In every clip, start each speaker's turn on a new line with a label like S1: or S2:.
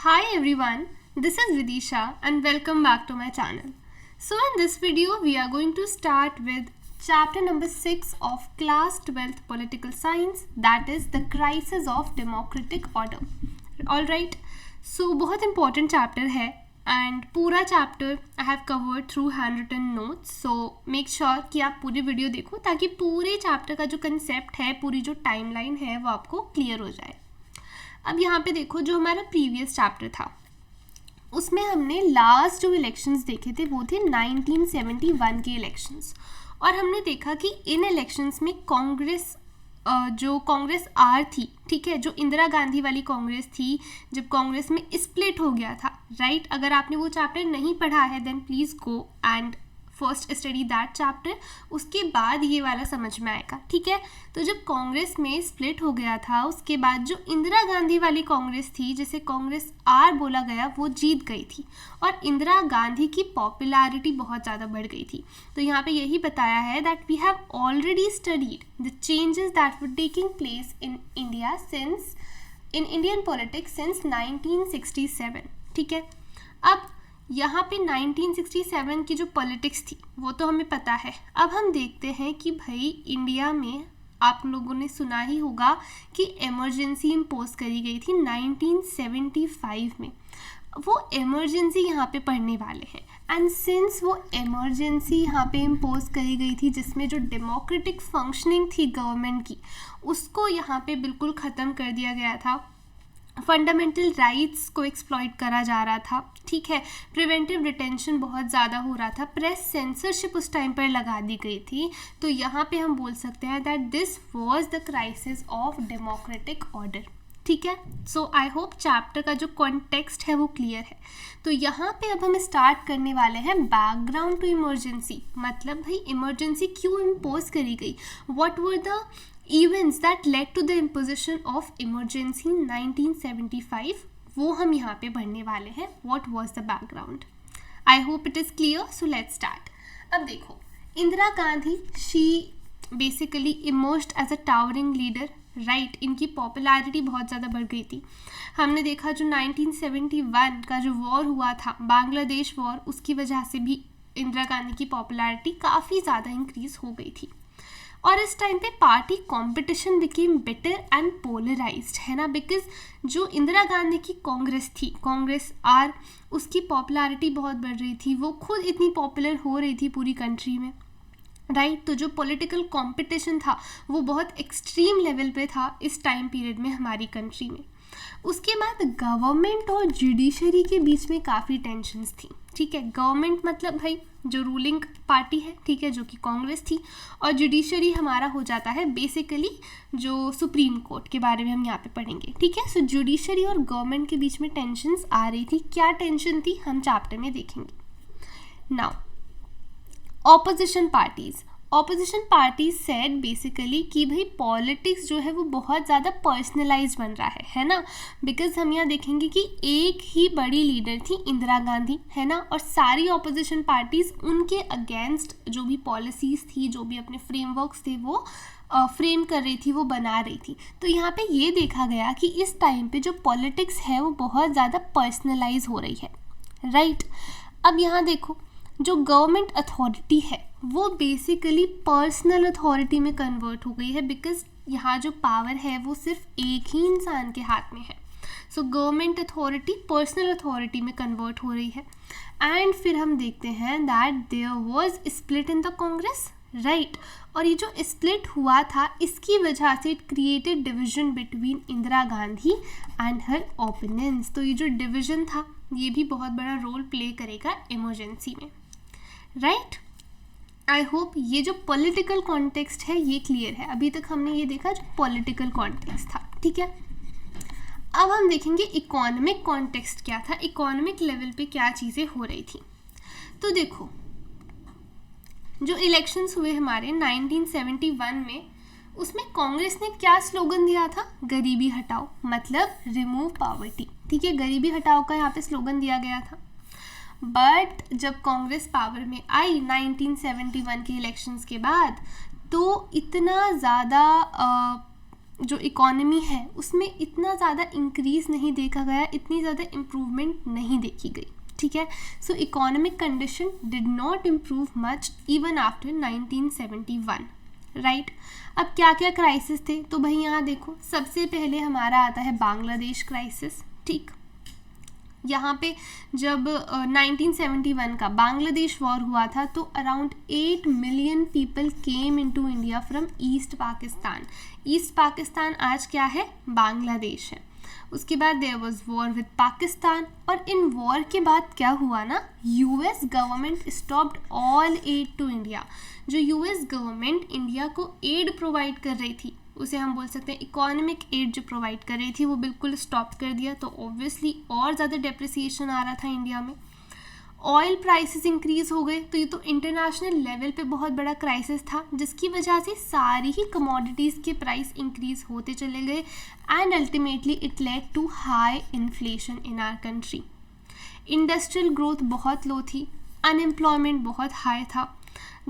S1: Hi everyone, this is Vidisha and welcome back to my channel. So in this video we are going to start with chapter number 6 of class 12th political science, that is the crisis of democratic order. Alright, so बहुत important chapter है and पूरा chapter I have covered through handwritten notes, so make sure कि आप पूरी video देखो ताकि पूरे chapter का जो concept है, पूरी जो timeline है वो आपको clear हो जाए. अब यहाँ पे देखो जो हमारा प्रीवियस चैप्टर था उसमें हमने लास्ट जो इलेक्शंस देखे थे वो थे 1971 के इलेक्शंस और हमने देखा कि इन इलेक्शंस में कांग्रेस जो कांग्रेस आर थी, ठीक है, जो इंदिरा गांधी वाली कांग्रेस थी, जब कांग्रेस में स्प्लिट हो गया था, राइट. अगर आपने वो चैप्टर नहीं पढ़ा है then please go and first study that chapter, उसके बाद ये वाला समझ में आएगा, ठीक है. तो जब कांग्रेस में स्प्लिट हो गया था उसके बाद जो इंदिरा गांधी वाली कांग्रेस थी, जिसे कांग्रेस आर बोला गया, वो जीत गई थी और इंदिरा गांधी की पॉपुलैरिटी बहुत ज़्यादा बढ़ गई थी. तो यहाँ पे यही बताया है that we have already studied the changes that were taking place in India since in Indian politics since 1967, ठीक है. अब यहाँ पे 1967 की जो पॉलिटिक्स थी वो तो हमें पता है. अब हम देखते हैं कि भाई इंडिया में आप लोगों ने सुना ही होगा कि इमरजेंसी इम्पोज करी गई थी 1975 में. वो इमरजेंसी यहाँ पे पढ़ने वाले हैं एंड सिंस वो इमरजेंसी यहाँ पे इम्पोज करी गई थी जिसमें जो डेमोक्रेटिक फंक्शनिंग थी गवर्नमेंट की उसको यहाँ पे बिल्कुल ख़त्म कर दिया गया था. फंडामेंटल राइट्स को एक्सप्लॉइट करा जा रहा था, ठीक है. प्रिवेंटिव डिटेंशन बहुत ज़्यादा हो रहा था. प्रेस सेंसरशिप उस टाइम पर लगा दी गई थी. तो यहाँ पे हम बोल सकते हैं that this was the crisis of democratic order, ठीक है. सो आई होप चैप्टर का जो कॉन्टेक्स्ट है वो क्लियर है. तो यहाँ पे अब हम स्टार्ट करने वाले हैं बैकग्राउंड टू इमरजेंसी. मतलब भाई इमरजेंसी क्यों इम्पोज करी गई, what were the events that led to the imposition of emergency in 1975, वो हम यहाँ पे पढ़ने वाले हैं. What was the background? I hope it is clear. So let's start. अब देखो Indira Gandhi she basically emerged as a towering leader, right. इनकी पॉपुलैरिटी बहुत ज़्यादा बढ़ गई थी. हमने देखा जो 1971 का जो वॉर हुआ था, बांग्लादेश वॉर, उसकी वजह से भी इंदिरा गांधी की पॉपुलैरिटी काफ़ी ज़्यादा इंक्रीज हो गई थी. और इस टाइम पे party competition became better and polarised, है ना. बिकॉज जो इंदिरा गांधी की कांग्रेस थी, कांग्रेस आर, उसकी पॉपुलैरिटी बहुत बढ़ रही थी. वो खुद इतनी पॉपुलर हो रही थी पूरी कंट्री में, राइट. तो जो पॉलिटिकल कंपटीशन था वो बहुत एक्सट्रीम लेवल पे था इस टाइम पीरियड में हमारी कंट्री में. उसके बाद गवर्नमेंट और जुडिशरी के बीच में काफ़ी टेंशन्स थी, ठीक है. गवर्नमेंट मतलब भाई जो रूलिंग पार्टी है, ठीक है, जो कि कांग्रेस थी, और जुडिशरी हमारा हो जाता है बेसिकली जो सुप्रीम कोर्ट के बारे में हम यहाँ पे पढ़ेंगे, ठीक है. सो जुडिशरी और गवर्नमेंट के बीच में टेंशन्स आ रही थी. क्या टेंशन थी हम चैप्टर में देखेंगे. Now opposition parties said basically कि भाई पॉलिटिक्स जो है वो बहुत ज़्यादा पर्सनलाइज बन रहा है ना. बिकॉज हम यहाँ देखेंगे कि एक ही बड़ी लीडर थी इंदिरा गांधी, है ना, और सारी ऑपोजिशन पार्टीज़ उनके अगेंस्ट जो भी पॉलिसीज़ थी, जो भी अपने फ्रेमवर्क्स थे वो फ्रेम कर रही थी, वो बना रही थी. तो यहाँ पे ये देखा गया कि इस टाइम पे जो पॉलिटिक्स है वो बहुत ज़्यादा पर्सनलाइज हो रही है, राइट. अब यहाँ देखो जो गवर्नमेंट अथॉरिटी है वो बेसिकली पर्सनल अथॉरिटी में कन्वर्ट हो गई है. बिकॉज यहाँ जो पावर है वो सिर्फ एक ही इंसान के हाथ में है. So government authority personal authority में कन्वर्ट हो रही है. एंड फिर हम देखते हैं that there was split in the Congress, right. और ये जो स्प्लिट हुआ था इसकी वजह से it created division between Indira Gandhi and her opponents. तो ये जो डिविजन था ये भी बहुत बड़ा रोल प्ले करेगा इमरजेंसी में, राइट. आई होप ये जो पॉलिटिकल कॉन्टेक्स्ट है ये क्लियर है. अभी तक हमने ये देखा जो पॉलिटिकल कॉन्टेक्स्ट था, ठीक है. अब हम देखेंगे इकोनॉमिक कॉन्टेक्स्ट क्या था, इकोनॉमिक लेवल पे क्या चीज़ें हो रही थी. तो देखो जो इलेक्शंस हुए हमारे 1971 में, उसमें कांग्रेस ने क्या स्लोगन दिया था, गरीबी हटाओ, मतलब रिमूव पॉवर्टी, ठीक है. गरीबी हटाओ का यहाँ पे स्लोगन दिया गया था. बट जब कांग्रेस पावर में आई 1971 के इलेक्शंस के बाद तो इतना ज़्यादा जो इकोनॉमी है उसमें इतना ज़्यादा इंक्रीज़ नहीं देखा गया, इतनी ज़्यादा इम्प्रूवमेंट नहीं देखी गई, ठीक है। सो economic condition did not improve much even after 1971, right. अब क्या क्या क्राइसिस थे, तो भाई यहाँ देखो, सबसे पहले हमारा आता है बांग्लादेश क्राइसिस, ठीक। यहाँ पे जब 1971 का बांग्लादेश वॉर हुआ था तो around 8 million people came into India from East Pakistan. East Pakistan आज क्या है, बांग्लादेश है। उसके बाद there was war with Pakistan, और इन वॉर के बाद क्या हुआ ना, US government stopped all aid to India. जो यूएस गवर्नमेंट इंडिया को एड प्रोवाइड कर रही थी, उसे हम बोल सकते हैं इकोनॉमिक एड जो प्रोवाइड कर रही थी, वो बिल्कुल स्टॉप कर दिया। तो ऑब्वियसली और ज़्यादा डेप्रिसिएशन आ रहा था इंडिया में। ऑयल प्राइसेस इंक्रीज हो गए, तो ये तो इंटरनेशनल लेवल पे बहुत बड़ा क्राइसिस था, जिसकी वजह से सारी ही कमोडिटीज़ के प्राइस इंक्रीज होते चले गए and ultimately it led to high inflation in our country. Industrial growth बहुत लो थी, अनएम्प्लॉयमेंट बहुत हाई था,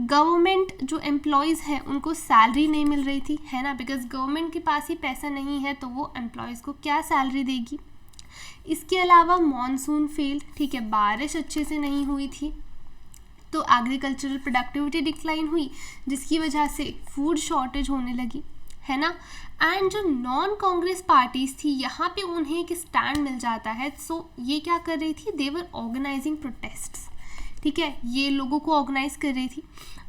S1: गवर्नमेंट जो एम्प्लॉयज़ हैं उनको सैलरी नहीं मिल रही थी, है ना, बिकॉज गवर्नमेंट के पास ही पैसा नहीं है तो वो एम्प्लॉयज़ को क्या सैलरी देगी। इसके अलावा मॉनसून फेल्ड, ठीक है, बारिश अच्छे से नहीं हुई थी, तो एग्रीकल्चरल प्रोडक्टिविटी डिक्लाइन हुई, जिसकी वजह से फूड शॉर्टेज होने लगी, है ना। एंड जो नॉन कांग्रेस पार्टीज़ थी, यहाँ पे उन्हें एक स्टैंड मिल जाता है। सो ये क्या कर रही थी, दे वर ऑर्गेनाइजिंग प्रोटेस्ट्स, ठीक है, ये लोगों को ऑर्गेनाइज कर रही थी।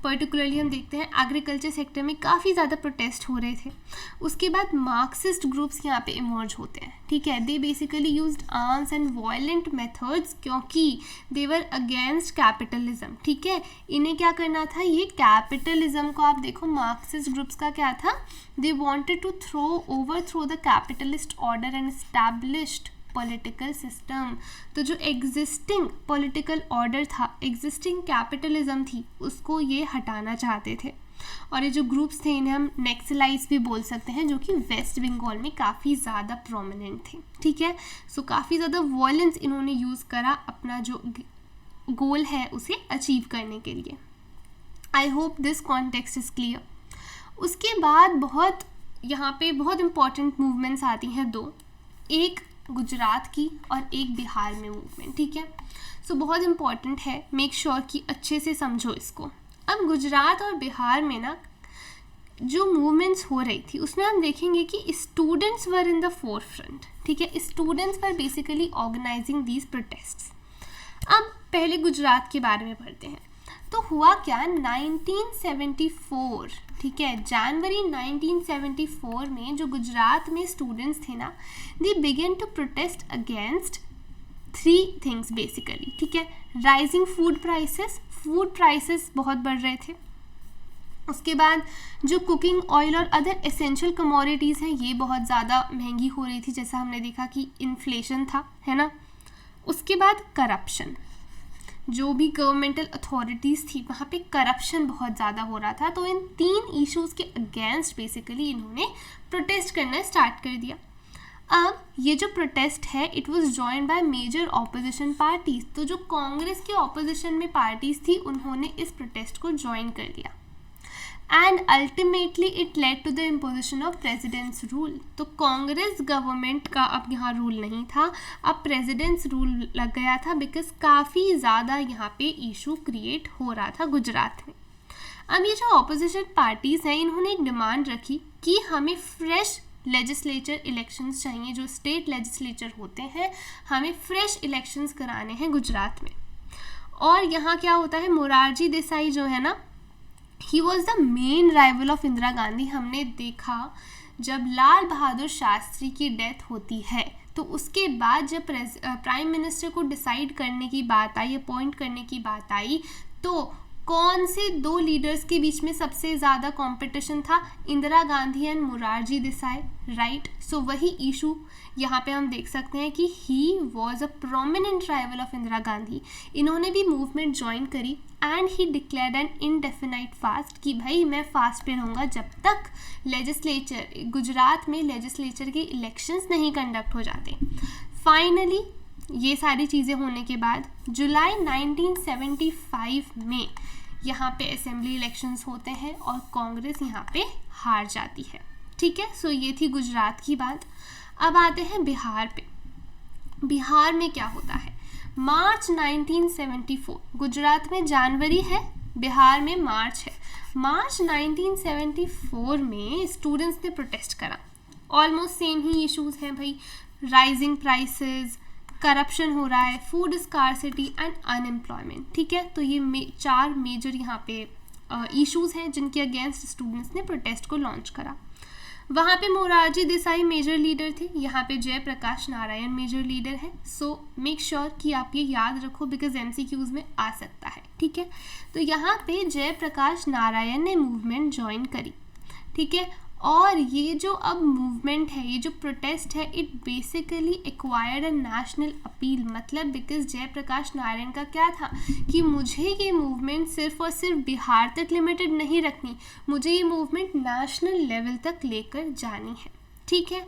S1: पर्टिकुलरली हम देखते हैं एग्रीकल्चर सेक्टर में काफ़ी ज़्यादा प्रोटेस्ट हो रहे थे। उसके बाद मार्क्सिस्ट ग्रुप्स यहाँ पे इमर्ज होते हैं, ठीक है। They basically used arms and violent methods, क्योंकि दे वर अगेंस्ट कैपिटलिज्म, ठीक है। इन्हें क्या करना था, ये कैपिटलिज्म को, आप देखो मार्क्सिस्ट ग्रुप्स का क्या था, they wanted to overthrow the capitalist order and established political system. तो जो एग्जिस्टिंग पॉलिटिकल ऑर्डर था, एग्जिस्टिंग कैपिटलिज्म थी, उसको ये हटाना चाहते थे। और ये जो ग्रुप्स थे इन्हें हम नक्सलाइट्स भी बोल सकते हैं, जो कि वेस्ट बंगाल में काफ़ी ज़्यादा प्रोमिनेंट थे, ठीक है। सो काफ़ी ज़्यादा वॉयलेंस इन्होंने यूज़ करा अपना जो गोल है उसे अचीव करने के लिए। I hope this context is clear. उसके बाद यहाँ पे बहुत इंपॉर्टेंट मूवमेंट्स आती हैं दो, एक गुजरात की और एक बिहार में मूवमेंट, ठीक है। सो बहुत इंपॉर्टेंट है, मेक श्योर कि अच्छे से समझो इसको। अब गुजरात और बिहार में ना जो मूवमेंट्स हो रही थी उसमें हम देखेंगे कि students were in the forefront, ठीक है। Students were basically organising these protests. अब पहले गुजरात के बारे में पढ़ते हैं। तो हुआ क्या, 1974, ठीक है, जनवरी 1974 में जो गुजरात में स्टूडेंट्स थे ना, they began to protest against 3 things basically, ठीक है। राइजिंग फूड प्राइसेस बहुत बढ़ रहे थे। उसके बाद जो कुकिंग ऑयल और अदर एसेंशियल कमोडिटीज़ हैं ये बहुत ज़्यादा महंगी हो रही थी, जैसा हमने देखा कि इन्फ्लेशन था, है ना। उसके बाद करप्शन, जो भी गवर्नमेंटल अथॉरिटीज़ थी वहाँ पे करप्शन बहुत ज़्यादा हो रहा था। तो इन 3 इश्यूज़ के अगेंस्ट बेसिकली इन्होंने प्रोटेस्ट करना स्टार्ट कर दिया। अब ये जो प्रोटेस्ट है it was joined by major opposition parties. तो जो कांग्रेस के ऑपोजिशन में पार्टीज थी उन्होंने इस प्रोटेस्ट को ज्वाइन कर लिया and ultimately it led to the imposition of president's rule. तो कांग्रेस गवर्नमेंट का अब यहाँ रूल नहीं था, अब प्रेसिडेंट्स रूल लग गया था बिकॉज काफ़ी ज़्यादा यहाँ पे इशू क्रिएट हो रहा था गुजरात में। अब ये जो ऑपोजिशन पार्टीज़ हैं इन्होंने एक डिमांड रखी कि हमें फ्रेश लेजिस्लेचर इलेक्शंस चाहिए, जो स्टेट लेजिस्लेचर होते हैं हमें फ्रेश इलेक्शंस कराने हैं गुजरात में। और यहाँ क्या होता है, मोरारजी देसाई जो है ना, he was the main rival of Indira Gandhi. हमने देखा जब लाल बहादुर शास्त्री की डेथ होती है तो उसके बाद जब प्राइम मिनिस्टर को डिसाइड करने की बात आई, अपॉइंट करने की बात आई, तो कौन से 2 लीडर्स के बीच में सबसे ज़्यादा कंपटीशन था, Indira Gandhi and Morarji Desai, right. So वही इशू यहाँ पे हम देख सकते हैं कि he was a prominent rival of Indira Gandhi. इन्होंने भी मूवमेंट ज्वाइन करी and he declared an indefinite fast कि भाई मैं फास्ट पे रहूँगा जब तक लेजिस्लेचर गुजरात में लेजिस्लेचर के इलेक्शंस नहीं कंडक्ट हो जाते। फाइनली ये सारी चीज़ें होने के बाद जुलाई 1975 में यहाँ पे असेंबली इलेक्शंस होते हैं और कांग्रेस यहाँ पे हार जाती है। ठीक है, सो ये थी गुजरात की बात। अब आते हैं बिहार पे। बिहार में क्या होता है? मार्च 1974, गुजरात में जनवरी है, बिहार में मार्च है। मार्च 1974 में स्टूडेंट्स ने प्रोटेस्ट करा। ऑलमोस्ट सेम ही इश्यूज हैं भाई, राइजिंग प्राइसेस, करप्शन हो रहा है, फूड स्कार्सिटी एंड अनएम्प्लॉयमेंट। ठीक है, तो ये 4 मेजर यहाँ पे इश्यूज हैं जिनके अगेंस्ट स्टूडेंट्स ने प्रोटेस्ट को लॉन्च करा। वहाँ पे मोरारजी देसाई मेजर लीडर थे, यहाँ पे जयप्रकाश नारायण मेजर लीडर है। सो मेक श्योर कि आप ये याद रखो बिकॉज MCQs में आ सकता है। ठीक है, तो यहाँ पे जयप्रकाश नारायण ने मूवमेंट ज्वाइन करी। ठीक है, और ये जो अब मूवमेंट है, ये जो प्रोटेस्ट है, it basically acquired a national appeal. मतलब बिकॉज जयप्रकाश नारायण का क्या था कि मुझे ये मूवमेंट सिर्फ और सिर्फ बिहार तक लिमिटेड नहीं रखनी, मुझे ये मूवमेंट नेशनल लेवल तक लेकर जानी है। ठीक है,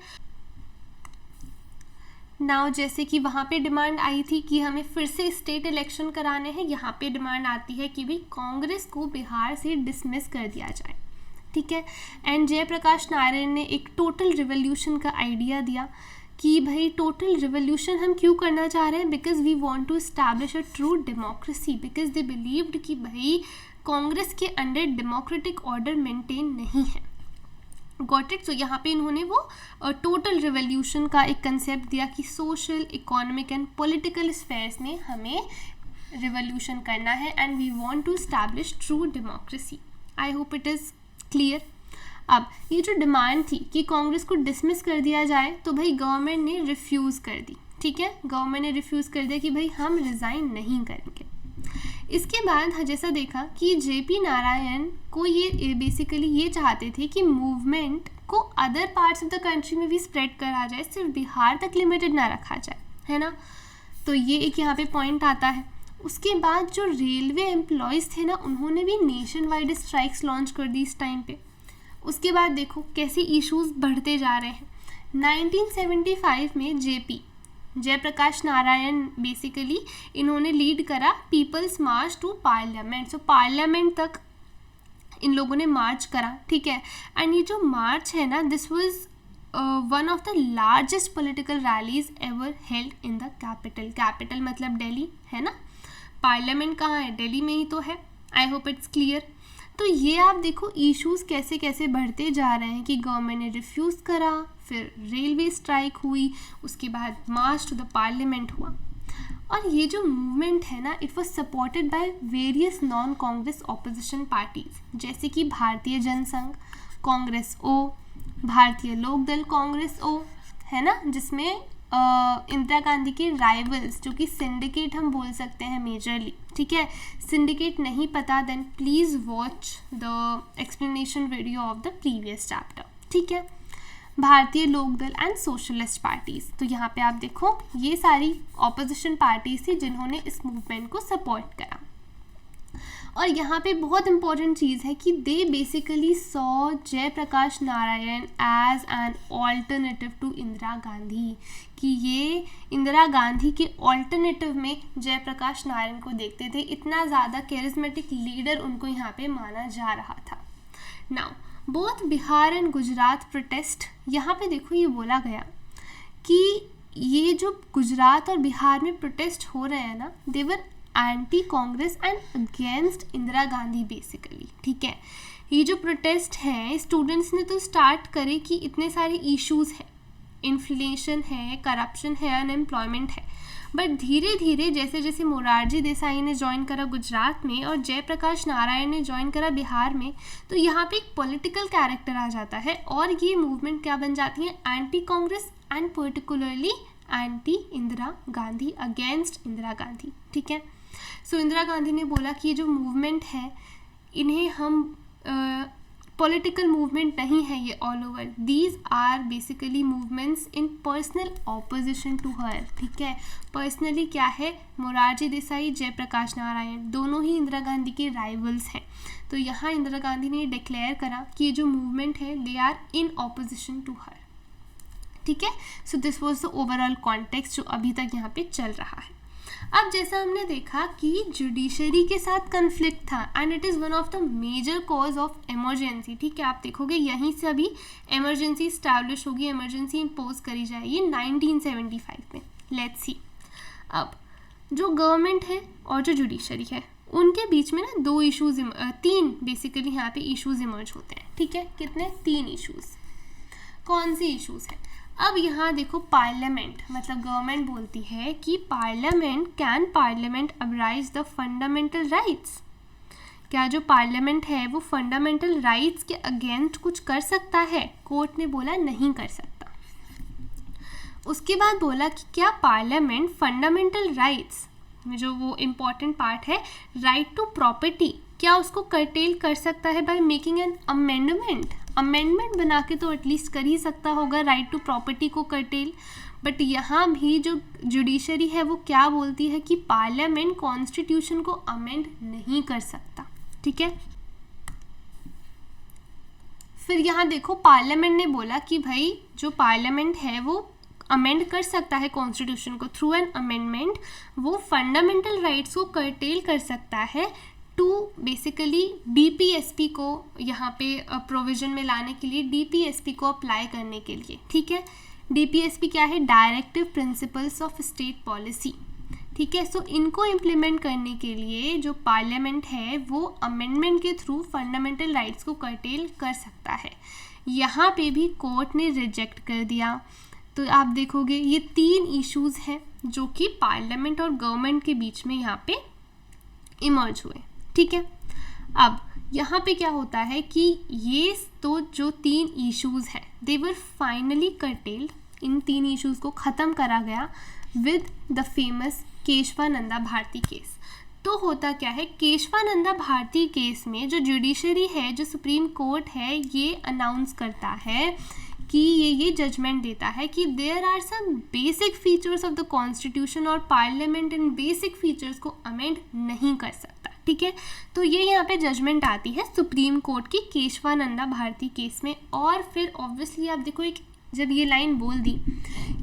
S1: नाउ जैसे कि वहाँ पे डिमांड आई थी कि हमें फिर से स्टेट इलेक्शन कराने हैं, यहाँ पे डिमांड आती है कि भाई कांग्रेस को बिहार से डिसमिस कर दिया जाए। ठीक है, एंड जयप्रकाश नारायण ने एक टोटल रिवोल्यूशन का आइडिया दिया कि भाई टोटल रिवोल्यूशन हम क्यों करना चाह रहे हैं, because we want to establish a true democracy, because they believed कि भाई कांग्रेस के अंडर डेमोक्रेटिक ऑर्डर मेंटेन नहीं है। Got it. सो यहाँ पे इन्होंने वो टोटल रिवोल्यूशन का एक कंसेप्ट दिया कि social, economic and political spheres में हमें रिवोल्यूशन करना है and we want to establish true democracy. I hope it is clear. अब ये जो डिमांड थी कि कांग्रेस को डिसमिस कर दिया जाए, तो भाई गवर्नमेंट ने रिफ्यूज़ कर दी। ठीक है, गवर्नमेंट ने रिफ्यूज़ कर दिया कि भाई हम रिज़ाइन नहीं करेंगे। इसके बाद जैसा देखा कि JP नारायण को ये बेसिकली ये चाहते थे कि मूवमेंट को other parts of the country में भी स्प्रेड करा जाए, सिर्फ बिहार तक लिमिटेड ना रखा जाए, है ना। तो ये एक यहाँ पे पॉइंट आता है। उसके बाद जो रेलवे एम्प्लॉयज़ थे ना, उन्होंने भी नेशन वाइड स्ट्राइक्स लॉन्च कर दी इस टाइम पे। उसके बाद देखो कैसे इश्यूज बढ़ते जा रहे हैं। 1975 में जयप्रकाश नारायण बेसिकली इन्होंने लीड करा peoples March two parliament. So parliament तक इन लोगों ने मार्च करा। ठीक है, एंड ये जो मार्च है ना, this was one of the largest political rallies ever held in the capital मतलब दिल्ली, है ना। पार्लियामेंट कहाँ है? दिल्ली में ही तो है। I hope it's clear. तो ये आप देखो इश्यूज कैसे कैसे बढ़ते जा रहे हैं कि गवर्नमेंट ने रिफ्यूज़ करा, फिर रेलवे स्ट्राइक हुई, उसके बाद मार्च टू द पार्लियामेंट हुआ। और ये जो मूवमेंट है ना, it was supported by various non Congress opposition parties, जैसे कि भारतीय जनसंघ कांग्रेस ओ, भारतीय लोकदल कांग्रेस ओ, है ना, जिसमें इंदिरा गांधी के राइवल्स, जो कि सिंडिकेट हम बोल सकते हैं मेजरली। ठीक है, सिंडिकेट नहीं पता then please watch the explanation video of the previous chapter. ठीक है, भारतीय लोकदल एंड सोशलिस्ट पार्टीज़। तो यहाँ पे आप देखो ये सारी ऑपोजिशन पार्टीज थी जिन्होंने इस मूवमेंट को सपोर्ट करा। और यहाँ पे बहुत इंपॉर्टेंट चीज़ है कि they basically saw Jayaprakash Narayan as an alternative to Indira Gandhi, कि ये इंदिरा गांधी के ऑल्टरनेटिव में जयप्रकाश नारायण को देखते थे। इतना ज़्यादा कैरिज्मेटिक लीडर उनको यहाँ पे माना जा रहा था। Now both Bihar and Gujarat protest, यहाँ पे देखो ये बोला गया कि ये जो गुजरात और बिहार में प्रोटेस्ट हो रहे हैं ना, they were anti Congress and against Indira Gandhi basically. ठीक है, ये जो प्रोटेस्ट है स्टूडेंट्स ने तो स्टार्ट करे कि इतने सारे इश्यूज हैं, इन्फ्लेशन है, करप्शन है, अनएम्प्लॉयमेंट है, बट धीरे धीरे जैसे जैसे मोरारजी देसाई ने ज्वाइन करा गुजरात में और जयप्रकाश नारायण ने ज्वाइन करा बिहार में, तो यहाँ पे एक पॉलिटिकल कैरेक्टर आ जाता है और ये मूवमेंट क्या बन जाती है? Anti Congress and particularly anti Indira Gandhi, against Indira Gandhi. ठीक है, सो इंदिरा गांधी ने बोला कि ये जो मूवमेंट है इन्हें हम पॉलिटिकल मूवमेंट नहीं है ये all over, these are basically movements in personal opposition to her. ठीक है, पर्सनली क्या है? मोरारजी देसाई, जयप्रकाश नारायण दोनों ही इंदिरा गांधी के राइवल्स हैं। तो यहाँ इंदिरा गांधी ने डिक्लेयर करा कि ये जो मूवमेंट है they are in opposition to her. ठीक है, so this was the overall context जो अभी तक यहाँ पे चल रहा है। अब जैसा हमने देखा कि जुडिशरी के साथ कन्फ्लिक्ट था and it is one of the major cause of emergency, ठीक है, आप देखोगे यहीं से अभी इमरजेंसी इस्टेब्लिश होगी, इमरजेंसी इम्पोज करी जाएगी 1975 में। लेट्स सी, अब जो गवर्नमेंट है और जो जुडिशरी है उनके बीच में ना दो इश्यूज, तीन बेसिकली यहाँ पे इश्यूज इमर्ज होते हैं, ठीक है, कितने, 3 इश्यूज। कौन से इश्यूज हैं? अब यहाँ देखो, पार्लियामेंट मतलब गवर्नमेंट बोलती है कि पार्लियामेंट अबराइज द फंडामेंटल राइट्स, क्या जो पार्लियामेंट है वो फंडामेंटल राइट्स के अगेंस्ट कुछ कर सकता है? कोर्ट ने बोला नहीं कर सकता। उसके बाद बोला कि क्या पार्लियामेंट फंडामेंटल राइट्स में जो वो इम्पॉर्टेंट पार्ट है राइट टू प्रॉपर्टी, क्या उसको कर्टेल कर सकता है बाय मेकिंग एन अमेंडमेंट बना के तो एटलीस्ट कर ही सकता होगा राइट टू प्रॉपर्टी को कर्टेल। बट यहाँ भी जो जुडिशरी है वो क्या बोलती है कि पार्लियामेंट कॉन्स्टिट्यूशन को अमेंड नहीं कर सकता, ठीक है। फिर यहाँ देखो, पार्लियामेंट ने बोला कि भाई जो पार्लियामेंट है वो अमेंड कर सकता है कॉन्स्टिट्यूशन को थ्रू एन अमेंडमेंट, वो फंडामेंटल राइट्स को कर्टेल कर सकता है टू बेसिकली डीपीएसपी को यहाँ पे प्रोविजन में लाने के लिए, डीपीएसपी को अप्लाई करने के लिए, ठीक है। डीपीएसपी क्या है? Directive principles of state policy, ठीक है। सो इनको इम्प्लीमेंट करने के लिए जो पार्लियामेंट है वो अमेंडमेंट के थ्रू फंडामेंटल राइट्स को कर्टेल कर सकता है। यहाँ पे भी कोर्ट ने रिजेक्ट कर दिया। तो आप देखोगे ये 3 इश्यूज़ हैं जो कि पार्लियामेंट और गवर्नमेंट के बीच में यहाँ पे इमर्ज हुए, ठीक है। अब यहाँ पे क्या होता है कि ये तो जो 3 इश्यूज़ हैं दे वर फाइनली कर्टेल्ड, इन 3 इश्यूज़ को ख़त्म करा गया with the famous Kesavananda Bharati case. तो होता क्या है, केशवानंदा भारती केस में जो जुडिशरी है, जो सुप्रीम कोर्ट है, ये अनाउंस करता है कि ये जजमेंट देता है कि there are some basic features of the constitution और पार्लियामेंट इन बेसिक फीचर्स को अमेंड नहीं कर सकता, ठीक है। तो ये यहाँ पे जजमेंट आती है सुप्रीम कोर्ट की केशवानंदा भारती केस में। और फिर ऑब्वियसली आप देखो, एक जब ये लाइन बोल दी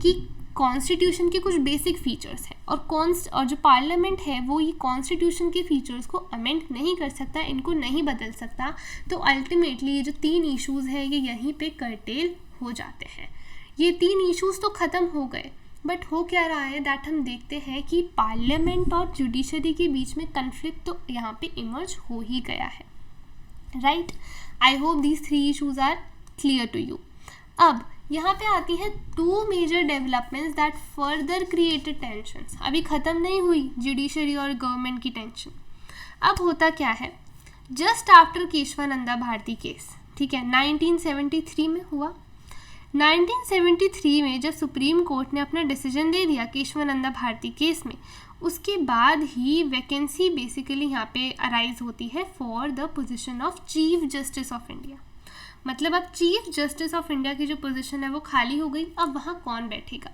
S1: कि कॉन्स्टिट्यूशन के कुछ बेसिक फीचर्स हैं और जो पार्लियामेंट है वो ये कॉन्स्टिट्यूशन के फीचर्स को अमेंड नहीं कर सकता, इनको नहीं बदल सकता, तो अल्टीमेटली ये जो 3 इश्यूज़ हैं ये यहीं पे कर्टेल हो जाते हैं। ये 3 इश्यूज़ तो ख़त्म हो गए, बट हो क्या रहा है दैट हम देखते हैं कि पार्लियामेंट और जुडिशरी के बीच में कन्फ्लिक्ट तो यहाँ पे इमर्ज हो ही गया है, right. I hope these 3 issues are clear to you. अब यहाँ पे आती है 2 major developments that further created tensions. अभी ख़त्म नहीं हुई जुडिशरी और गवर्नमेंट की टेंशन। अब होता क्या है, just after Kesavananda Bharati case, ठीक है, 1973 में हुआ। 1973 में जब सुप्रीम कोर्ट ने अपना डिसीजन दे दिया केशवानंदा भारती केस में, उसके बाद ही वैकेंसी बेसिकली यहाँ पे अराइज होती है for the position of chief justice of India. मतलब अब चीफ जस्टिस ऑफ इंडिया की जो पोजीशन है वो खाली हो गई, अब वहाँ कौन बैठेगा?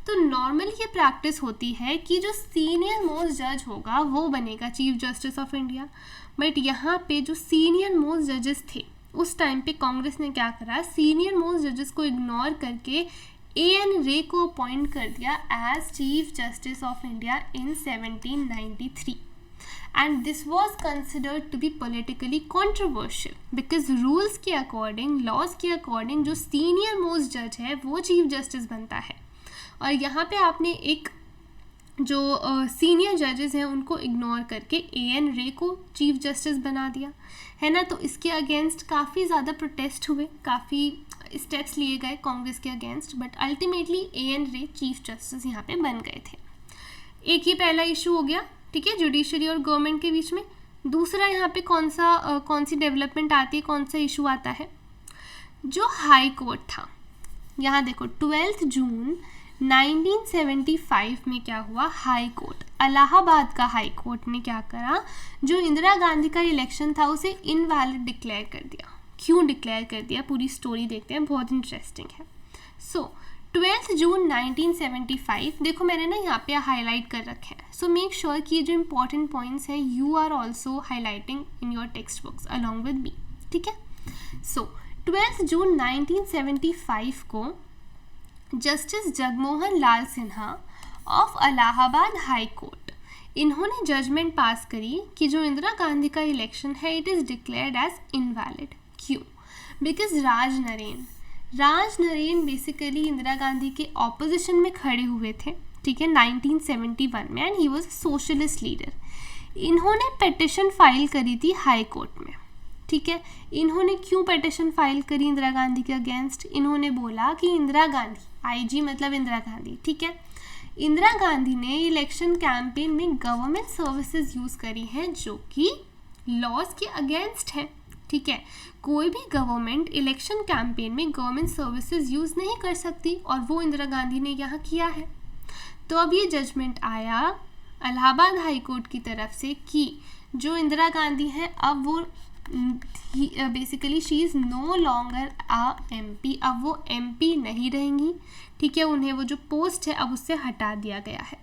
S1: तो नॉर्मली ये प्रैक्टिस होती है कि जो सीनियर मोस्ट जज होगा वो बनेगा chief justice of India. But यहाँ पे जो सीनियर मोस्ट जजेस थे उस टाइम पे कांग्रेस ने क्या करा, सीनियर मोस्ट जजेस को इग्नोर करके A.N. रे को अपॉइंट कर दिया as chief justice of India in 1793। And this was considered to be politically controversial because rules के अकॉर्डिंग, लॉज के अकॉर्डिंग जो सीनियर मोस्ट जज है वो चीफ जस्टिस बनता है। और यहाँ पे आपने एक जो सीनियर जजेस हैं उनको इग्नोर करके A.N. रे को चीफ जस्टिस बना दिया, है ना। तो इसके अगेंस्ट काफ़ी ज़्यादा प्रोटेस्ट हुए, काफ़ी स्टेप्स लिए गए कांग्रेस के अगेंस्ट, बट अल्टीमेटली A.N. रे चीफ जस्टिस यहाँ पे बन गए थे। एक ही पहला इशू हो गया, ठीक है, जुडिशरी और गवर्नमेंट के बीच में। दूसरा यहाँ पे कौन सी डेवलपमेंट आती है, कौन सा इशू आता है? जो हाई कोर्ट था, यहाँ देखो 12 जून 1975 में क्या हुआ, हाई कोर्ट, इलाहाबाद का हाई कोर्ट ने क्या करा, जो इंदिरा गांधी का इलेक्शन था उसे इनवैलिड डिक्लेयर कर दिया। क्यों डिक्लेयर कर दिया, पूरी स्टोरी देखते हैं, बहुत इंटरेस्टिंग है। सो 12 जून 1975, देखो मैंने ना यहाँ पे हाईलाइट कर रखे हैं। सो मेक श्योर कि ये जो इंपॉर्टेंट पॉइंट्स हैं you are also highlighting in your text books along with me, ठीक है। सो 12 जून 1975 को justice Jagmohan Lal Sinha of Allahabad high court. इन्होंने जजमेंट पास करी कि जो इंदिरा गांधी का इलेक्शन है it is declared as invalid. क्यों? बिकॉज राज नरेन बेसिकली इंदिरा गांधी के ऑपोजिशन में खड़े हुए थे, ठीक है, 1971 में, and he was socialist leader. इन्होंने पिटिशन फाइल करी थी हाई कोर्ट में, ठीक है। इन्होंने क्यों पिटिशन फाइल करी इंदिरा गांधी के अगेंस्ट? इन्होंने बोला कि इंदिरा गांधी, आईजी मतलब इंदिरा गांधी, ठीक है, इंदिरा गांधी ने इलेक्शन कैंपेन में गवर्नमेंट सर्विसेज यूज़ करी हैं जो कि लॉज के अगेंस्ट है, ठीक है। कोई भी गवर्नमेंट इलेक्शन कैंपेन में गवर्नमेंट सर्विसेज यूज़ नहीं कर सकती और वो इंदिरा गांधी ने यहाँ किया है। तो अब ये जजमेंट आया इलाहाबाद हाई कोर्ट की तरफ से कि जो इंदिरा गांधी है अब वो basically she is no longer a MP, अब वो एमपी नहीं रहेंगी, ठीक है। उन्हें वो जो पोस्ट है अब उससे हटा दिया गया है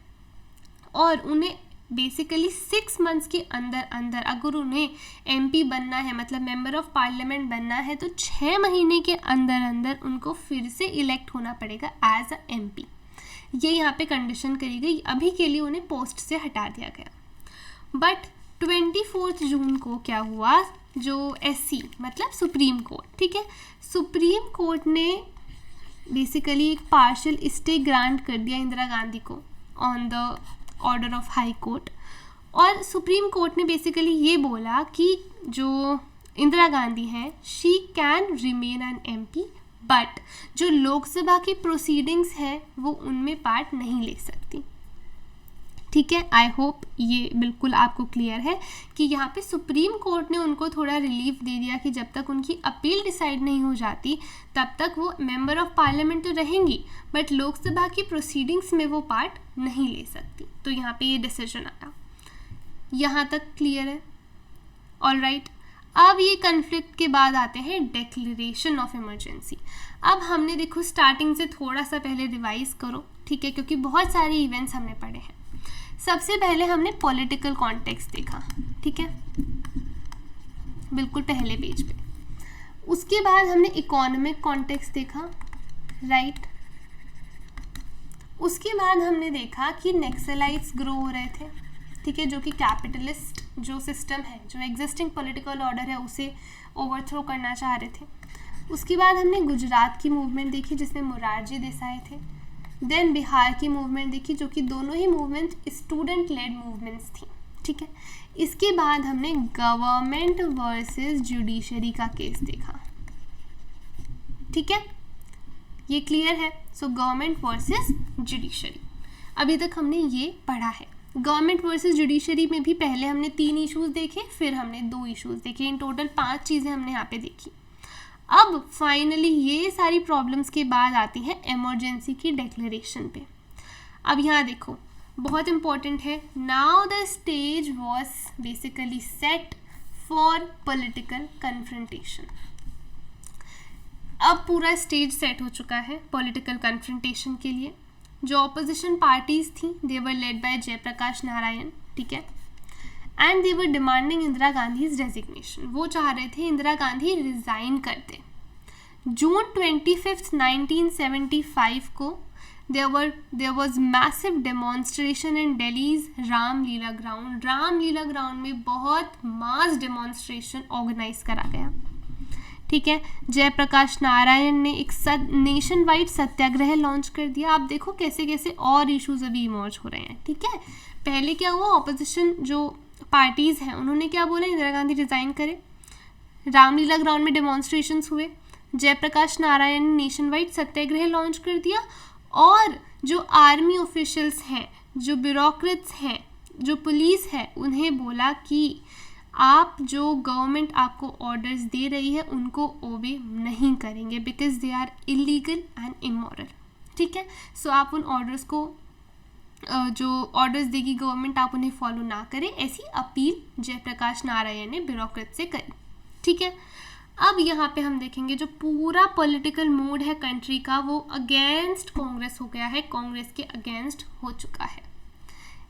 S1: और उन्हें बेसिकली 6 मंथ्स के अंदर अंदर अगर उन्हें एमपी बनना है, मतलब मेंबर ऑफ पार्लियामेंट बनना है, तो 6 महीने के अंदर अंदर उनको फिर से इलेक्ट होना पड़ेगा एज अ एमपी। ये यहाँ पे कंडीशन करी गई, अभी के लिए उन्हें पोस्ट से हटा दिया गया। बट 24 जून को क्या हुआ, जो एससी मतलब सुप्रीम कोर्ट, ठीक है, सुप्रीम कोर्ट ने बेसिकली एक पार्शियल स्टे ग्रांट कर दिया इंदिरा गांधी को on the order of high court. और सुप्रीम कोर्ट ने बेसिकली ये बोला कि जो इंदिरा गांधी हैं she can remain N MP, but जो लोकसभा की प्रोसीडिंग्स हैं वो उनमें पार्ट नहीं ले सकती, ठीक है। आई होप ये बिल्कुल आपको क्लियर है कि यहाँ पे सुप्रीम कोर्ट ने उनको थोड़ा रिलीफ दे दिया कि जब तक उनकी अपील डिसाइड नहीं हो जाती तब तक वो मेंबर ऑफ पार्लियामेंट तो रहेंगी बट लोकसभा की प्रोसीडिंग्स में वो पार्ट नहीं ले सकती। तो यहाँ पे ये डिसीजन आया। यहाँ तक क्लियर है? All right. अब ये कन्फ्लिक्ट के बाद आते हैं डिक्लेरेशन ऑफ इमरजेंसी। अब हमने देखो स्टार्टिंग से थोड़ा सा पहले रिवाइज करो, ठीक है, क्योंकि बहुत सारे इवेंट्स हमने पढ़े हैं। सबसे पहले हमने पॉलिटिकल कॉन्टेक्स्ट देखा, ठीक है, बिल्कुल पहले पेज पे। उसके बाद हमने इकोनॉमिक कॉन्टेक्स्ट देखा, राइट। उसके बाद हमने देखा कि नक्सलाइट्स ग्रो हो रहे थे, ठीक है, जो कि कैपिटलिस्ट जो सिस्टम है, जो एग्जिस्टिंग पॉलिटिकल ऑर्डर है उसे ओवरथ्रो करना चाह रहे थे। उसके बाद हमने गुजरात की मूवमेंट देखी जिसमें मोरारजी देसाई थे। देन बिहार की मूवमेंट देखी जो कि दोनों ही मूवमेंट स्टूडेंट लेड मूवमेंट्स थी, ठीक है। इसके बाद हमने गवर्नमेंट वर्सेस जुडिशरी का केस देखा, ठीक है, ये क्लियर है। सो गवर्नमेंट वर्सेस जुडिशरी अभी तक हमने ये पढ़ा है। गवर्नमेंट वर्सेस जुडिशरी में भी पहले हमने 3 इश्यूज देखे, फिर हमने 2 इश्यूज देखे, इन टोटल 5 चीज़ें हमने यहाँ पे देखी। अब फाइनली ये सारी प्रॉब्लम्स के बाद आती है इमरजेंसी की डिक्लेरेशन पे। अब यहाँ देखो बहुत इंपॉर्टेंट है, now the stage was basically set for political confrontation. अब पूरा स्टेज सेट हो चुका है पॉलिटिकल कन्फ्रंटेशन के लिए। जो ऑपोजिशन पार्टीज थी दे वर लेड बाय जयप्रकाश नारायण, ठीक है, and they were demanding Indira Gandhi's resignation. वो चाह रहे थे इंदिरा गांधी रिजाइन कर दे। जून 25, 1975 को there was massive demonstration in Delhi's Ramlila ground. Ramlila ground में बहुत मास डेमोन्स्ट्रेशन ऑर्गेनाइज करा गया, ठीक है। जयप्रकाश नारायण ने एक नेशन वाइड सत्याग्रह लॉन्च कर दिया। आप देखो कैसे कैसे और इश्यूज अभी इमर्ज हो रहे हैं, ठीक है। पहले क्या हुआ, ऑपोजिशन जो पार्टीज़ हैं उन्होंने क्या बोला, इंदिरा गांधी रिज़ाइन करे। रामलीला ग्राउंड में डेमोन्स्ट्रेशंस हुए, जयप्रकाश नारायण ने नेशन वाइड सत्याग्रह लॉन्च कर दिया, और जो आर्मी ऑफिशियल्स हैं, जो ब्यूरोक्रेट्स हैं, जो पुलिस है, उन्हें बोला कि आप जो गवर्नमेंट आपको ऑर्डर्स दे रही है उनको ओबे नहीं करेंगे because they are illegal and immoral, ठीक है। सो आप उन ऑर्डर्स को जो ऑर्डर्स देगी गवर्नमेंट आप उन्हें फॉलो ना करें, ऐसी अपील जयप्रकाश नारायण ने ब्यूरोक्रेट से करी, ठीक है। अब यहाँ पे हम देखेंगे जो पूरा पॉलिटिकल मूड है कंट्री का वो अगेंस्ट कांग्रेस हो गया है, कांग्रेस के अगेंस्ट हो चुका है।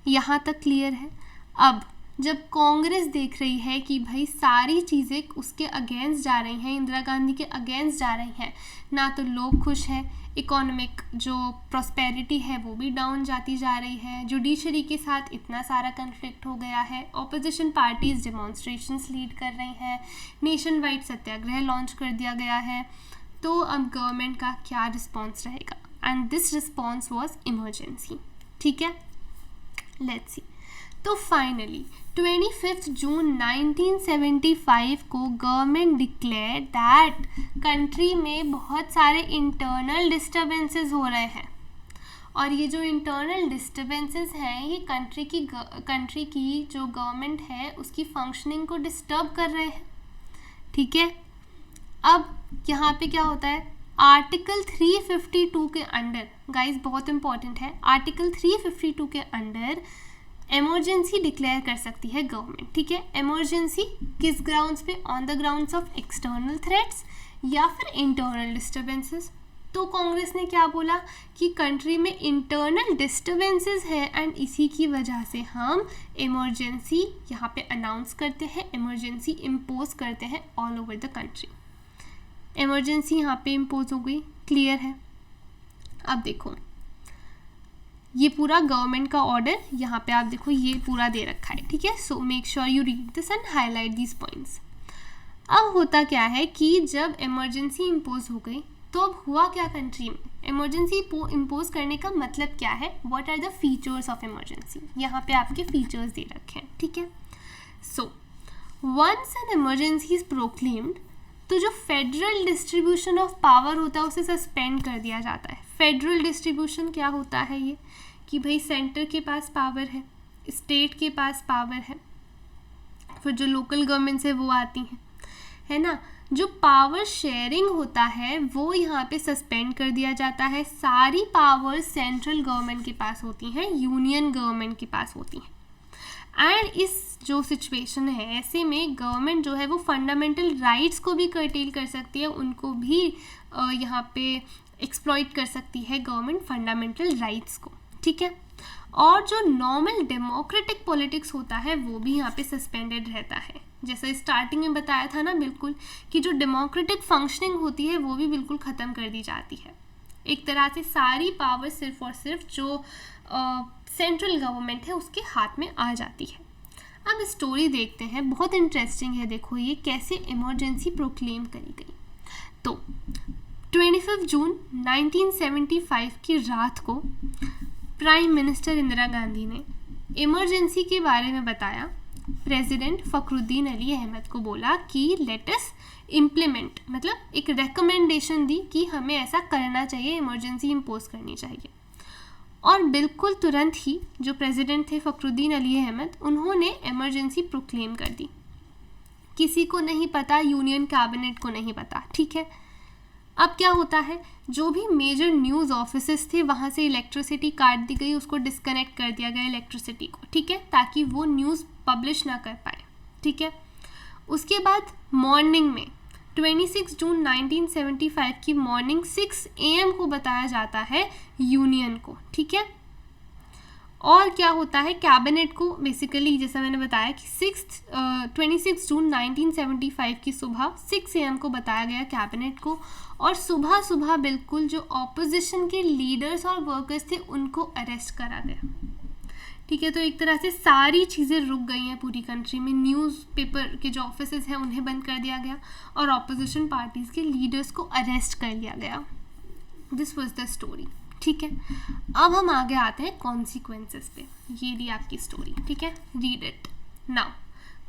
S1: यहाँ तक क्लियर है। अब जब कांग्रेस देख रही है कि भाई सारी चीज़ें उसके अगेंस्ट जा रही हैं, इंदिरा गांधी के अगेंस्ट जा रही हैं, ना तो लोग खुश हैं, इकोनॉमिक जो प्रॉस्पेरिटी है वो भी डाउन जाती जा रही है, जुडिशरी के साथ इतना सारा कन्फ्लिक्ट हो गया है, ऑपोजिशन पार्टीज डेमोन्स्ट्रेशंस लीड कर रही हैं, नेशन वाइड सत्याग्रह लॉन्च कर दिया गया है, तो अब गवर्नमेंट का क्या रिस्पॉन्स रहेगा? And this response was emergency. ठीक है, लेट्स सी। तो फाइनली 25 जून 1975 को गवर्नमेंट डिक्लेयर दैट कंट्री में बहुत सारे इंटरनल डिस्टर्बेंसेस हो रहे हैं, और ये जो इंटरनल डिस्टर्बेंसेस हैं ये कंट्री की जो गवर्नमेंट है उसकी फंक्शनिंग को डिस्टर्ब कर रहे हैं। ठीक है, अब यहाँ पे क्या होता है, आर्टिकल 352 के अंडर, गाइस बहुत इंपॉर्टेंट है, आर्टिकल 352 के अंडर इमरजेंसी डिक्लेयर कर सकती है गवर्नमेंट। ठीक है, इमरजेंसी किस ग्राउंड्स पे? On the grounds of external threats या फिर इंटरनल डिस्टर्बेंसेस। तो कांग्रेस ने क्या बोला कि कंट्री में इंटरनल डिस्टर्बेंसेस है एंड इसी की वजह से हम इमरजेंसी यहाँ पे अनाउंस करते हैं, इमरजेंसी इम्पोज करते हैं all over the country. Emergency यहाँ पे इम्पोज हो गई, क्लियर है। अब देखो ये पूरा गवर्नमेंट का ऑर्डर यहाँ पे आप देखो ये पूरा दे रखा है। ठीक है, so make sure you read this and highlight these points. अब होता क्या है कि जब इमरजेंसी इम्पोज हो गई तो अब हुआ क्या कंट्री में? इमरजेंसी इम्पोज करने का मतलब क्या है? What are the features of emergency? यहाँ पे आपके फीचर्स दे रखे हैं। ठीक है, so once an emergency is proclaimed तो जो फेडरल डिस्ट्रीब्यूशन ऑफ पावर होता है उसे सस्पेंड कर दिया जाता है। फेडरल डिस्ट्रीब्यूशन क्या होता है? ये कि भाई सेंटर के पास पावर है, स्टेट के पास पावर है, फिर जो लोकल गवर्नमेंट्स है वो आती हैं, है ना। जो पावर शेयरिंग होता है वो यहाँ पे सस्पेंड कर दिया जाता है। सारी पावर सेंट्रल गवर्नमेंट के पास होती हैं, यूनियन गवर्नमेंट के पास होती हैं। एंड इस जो सिचुएशन है ऐसे में गवर्नमेंट जो है वो फंडामेंटल राइट्स को भी कर्टेल कर सकती है, उनको भी यहाँ पे एक्सप्लॉइट कर सकती है गवर्नमेंट फंडामेंटल राइट्स को। ठीक है, और जो नॉर्मल डेमोक्रेटिक पॉलिटिक्स होता है वो भी यहाँ पे सस्पेंडेड रहता है। जैसा स्टार्टिंग में बताया था ना, बिल्कुल कि जो डेमोक्रेटिक फंक्शनिंग होती है वो भी बिल्कुल ख़त्म कर दी जाती है। एक तरह से सारी पावर सिर्फ और सिर्फ जो सेंट्रल गवर्नमेंट है उसके हाथ में आ जाती है। अब स्टोरी देखते हैं, बहुत इंटरेस्टिंग है। देखो ये कैसे इमरजेंसी प्रोक्लेम करी गई। तो 25 जून 1975 की रात को प्राइम मिनिस्टर इंदिरा गांधी ने इमरजेंसी के बारे में बताया। प्रेसिडेंट फखरुद्दीन अली अहमद को बोला कि लेट अस इम्प्लीमेंट, मतलब एक रिकमेंडेशन दी कि हमें ऐसा करना चाहिए, इमरजेंसी इम्पोज करनी चाहिए। और बिल्कुल तुरंत ही जो प्रेसिडेंट थे फखरुद्दीन अली अहमद, उन्होंने इमरजेंसी प्रोक्लेम कर दी। किसी को नहीं पता, यूनियन कैबिनेट को नहीं पता। ठीक है, अब क्या होता है, जो भी मेजर न्यूज़ ऑफिसेस थे वहाँ से इलेक्ट्रिसिटी काट दी गई, उसको डिस्कनेक्ट कर दिया गया इलेक्ट्रिसिटी को। ठीक है, ताकि वो न्यूज़ पब्लिश ना कर पाए। ठीक है, उसके बाद मॉर्निंग में 26 जून 1975 की मॉर्निंग 6 AM को बताया जाता है यूनियन को। ठीक है, और क्या होता है, कैबिनेट को बेसिकली जैसा मैंने बताया कि 26 जून 1975 की सुबह 6 AM को बताया गया कैबिनेट को, और सुबह सुबह बिल्कुल जो ऑपोजिशन के लीडर्स और वर्कर्स थे उनको अरेस्ट करा गया। ठीक है, तो एक तरह से सारी चीज़ें रुक गई हैं पूरी कंट्री में। न्यूज़पेपर के जो ऑफिसेज हैं उन्हें बंद कर दिया गया और ऑपोजिशन पार्टीज़ के लीडर्स को अरेस्ट कर लिया गया। This was the story. ठीक है, अब हम आगे आते हैं कॉन्सिक्वेंसेस पे। ये ली आपकी स्टोरी। ठीक है, रीड इट नाउ।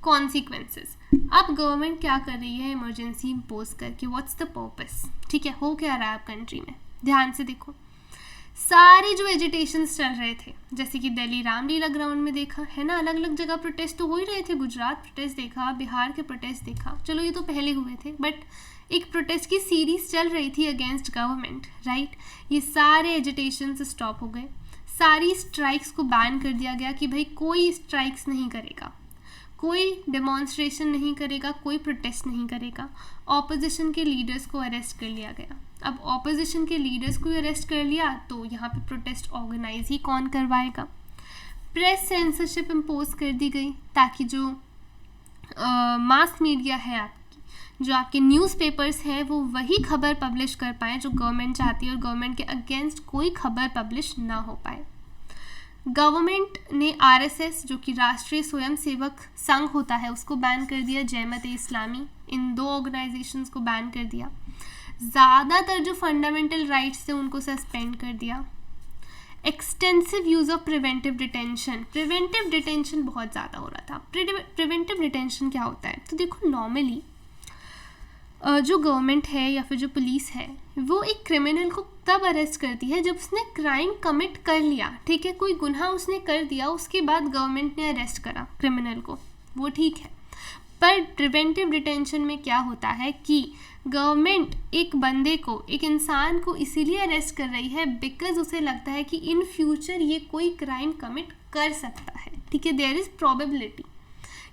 S1: कॉन्सिक्वेंसेस, अब गवर्नमेंट क्या कर रही है इमरजेंसी इम्पोज करके, व्हाट्स द पर्पस? ठीक है, हो क्या रहा है आप कंट्री में, ध्यान से देखो। सारे जो एजिटेशंस चल रहे थे, जैसे कि दिल्ली रामलीला ग्राउंड में देखा है ना, अलग अलग जगह प्रोटेस्ट तो हो ही रहे थे। गुजरात प्रोटेस्ट देखा, बिहार के प्रोटेस्ट देखा, चलो ये तो पहले हुए थे, बट एक प्रोटेस्ट की सीरीज चल रही थी अगेंस्ट गवर्नमेंट, राइट। ये सारे एजिटेशंस स्टॉप हो गए, सारी स्ट्राइक्स को बैन कर दिया गया कि भाई कोई स्ट्राइक्स नहीं करेगा, कोई डेमॉन्स्ट्रेशन नहीं करेगा, कोई प्रोटेस्ट नहीं करेगा। ऑपोजिशन के लीडर्स को अरेस्ट कर लिया गया। अब ऑपोजिशन के लीडर्स को अरेस्ट कर लिया तो यहाँ पे प्रोटेस्ट ऑर्गेनाइज ही कौन करवाएगा? प्रेस सेंसरशिप इम्पोज कर दी गई ताकि जो मास मीडिया है आपकी, जो आपके न्यूज़पेपर्स हैं, वो वही खबर पब्लिश कर पाएँ जो गवर्नमेंट चाहती है और गवर्नमेंट के अगेंस्ट कोई खबर पब्लिश ना हो पाए। गवर्नमेंट ने आरएसएस जो कि राष्ट्रीय स्वयंसेवक संघ होता है उसको बैन कर दिया, जमात-ए-इस्लामी, इन दो ऑर्गेनाइजेशंस को बैन कर दिया। ज़्यादातर जो फंडामेंटल राइट्स थे उनको सस्पेंड कर दिया। Extensive use of preventive detention बहुत ज़्यादा हो रहा था। प्रिवेंटिव डिटेंशन क्या होता है? तो देखो, नॉर्मली जो गवर्नमेंट है या फिर जो पुलिस है वो एक क्रिमिनल को तब अरेस्ट करती है जब उसने क्राइम कमिट कर लिया, ठीक है, कोई गुनाह उसने कर दिया, उसके बाद गवर्नमेंट ने अरेस्ट करा क्रिमिनल को, वो ठीक है। पर प्रिवेंटिव डिटेंशन में क्या होता है कि गवर्नमेंट एक बंदे को, एक इंसान को इसीलिए अरेस्ट कर रही है बिकॉज उसे लगता है कि इन फ्यूचर ये कोई क्राइम कमिट कर सकता है, ठीक है, देयर इज़ प्रोबेबिलिटी।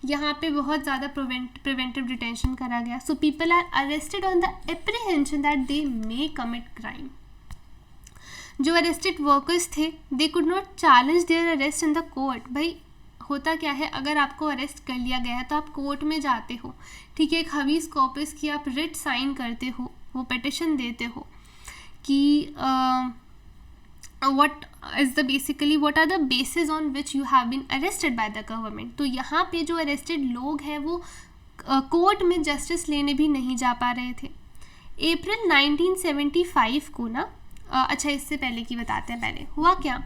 S1: यहाँ पे बहुत ज़्यादा प्रिवेंटिव डिटेंशन करा गया। So people are arrested on the apprehension that they may commit crime. जो अरेस्टेड वर्कर्स थे they could not challenge their arrest in the court. भाई होता क्या है, अगर आपको अरेस्ट कर लिया गया है तो आप कोर्ट में जाते हो, ठीक है, एक हवीस कॉर्पस की आप रिट साइन करते हो, वो पिटिशन देते हो कि what are the basis on which you have been arrested by the government। तो यहाँ पे जो अरेस्टेड लोग हैं वो कोर्ट में जस्टिस लेने भी नहीं जा पा रहे थे। अप्रैल 1975 को ना, अच्छा इससे पहले की बताते हैं, पहले हुआ क्या,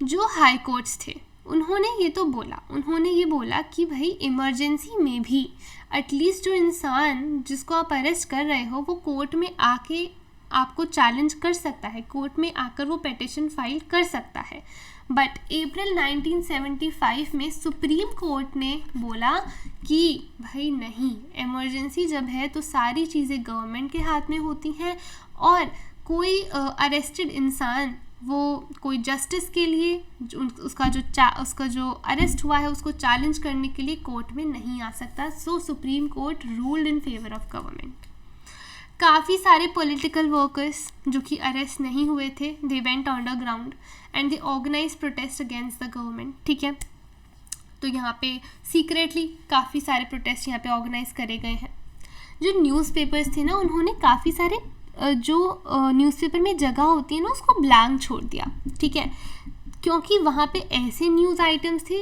S1: जो हाई कोर्ट्स थे उन्होंने ये बोला कि भाई इमरजेंसी में भी एटलीस्ट जो इंसान जिसको आप अरेस्ट कर रहे हो वो कोर्ट में आके आपको चैलेंज कर सकता है, कोर्ट में आकर वो पिटिशन फाइल कर सकता है। बट अप्रैल 1975 में सुप्रीम कोर्ट ने बोला कि भाई नहीं, इमरजेंसी जब है तो सारी चीज़ें गवर्नमेंट के हाथ में होती हैं और कोई अरेस्टेड इंसान वो कोई जस्टिस के लिए उसका जो अरेस्ट हुआ है उसको चैलेंज करने के लिए कोर्ट में नहीं आ सकता। So supreme court ruled in favour of government. काफ़ी सारे पॉलिटिकल वर्कर्स जो कि अरेस्ट नहीं हुए थे, they went underground and they organise protest against the government, ठीक है। तो यहाँ पे सीक्रेटली काफ़ी सारे प्रोटेस्ट यहाँ पे ऑर्गेनाइज करे गए हैं। जो न्यूज़पेपर्स थे ना, उन्होंने काफ़ी सारे जो न्यूज़पेपर में जगह होती है ना उसको ब्लैंक छोड़ दिया, ठीक है, क्योंकि वहाँ पे ऐसे न्यूज़ आइटम्स थे,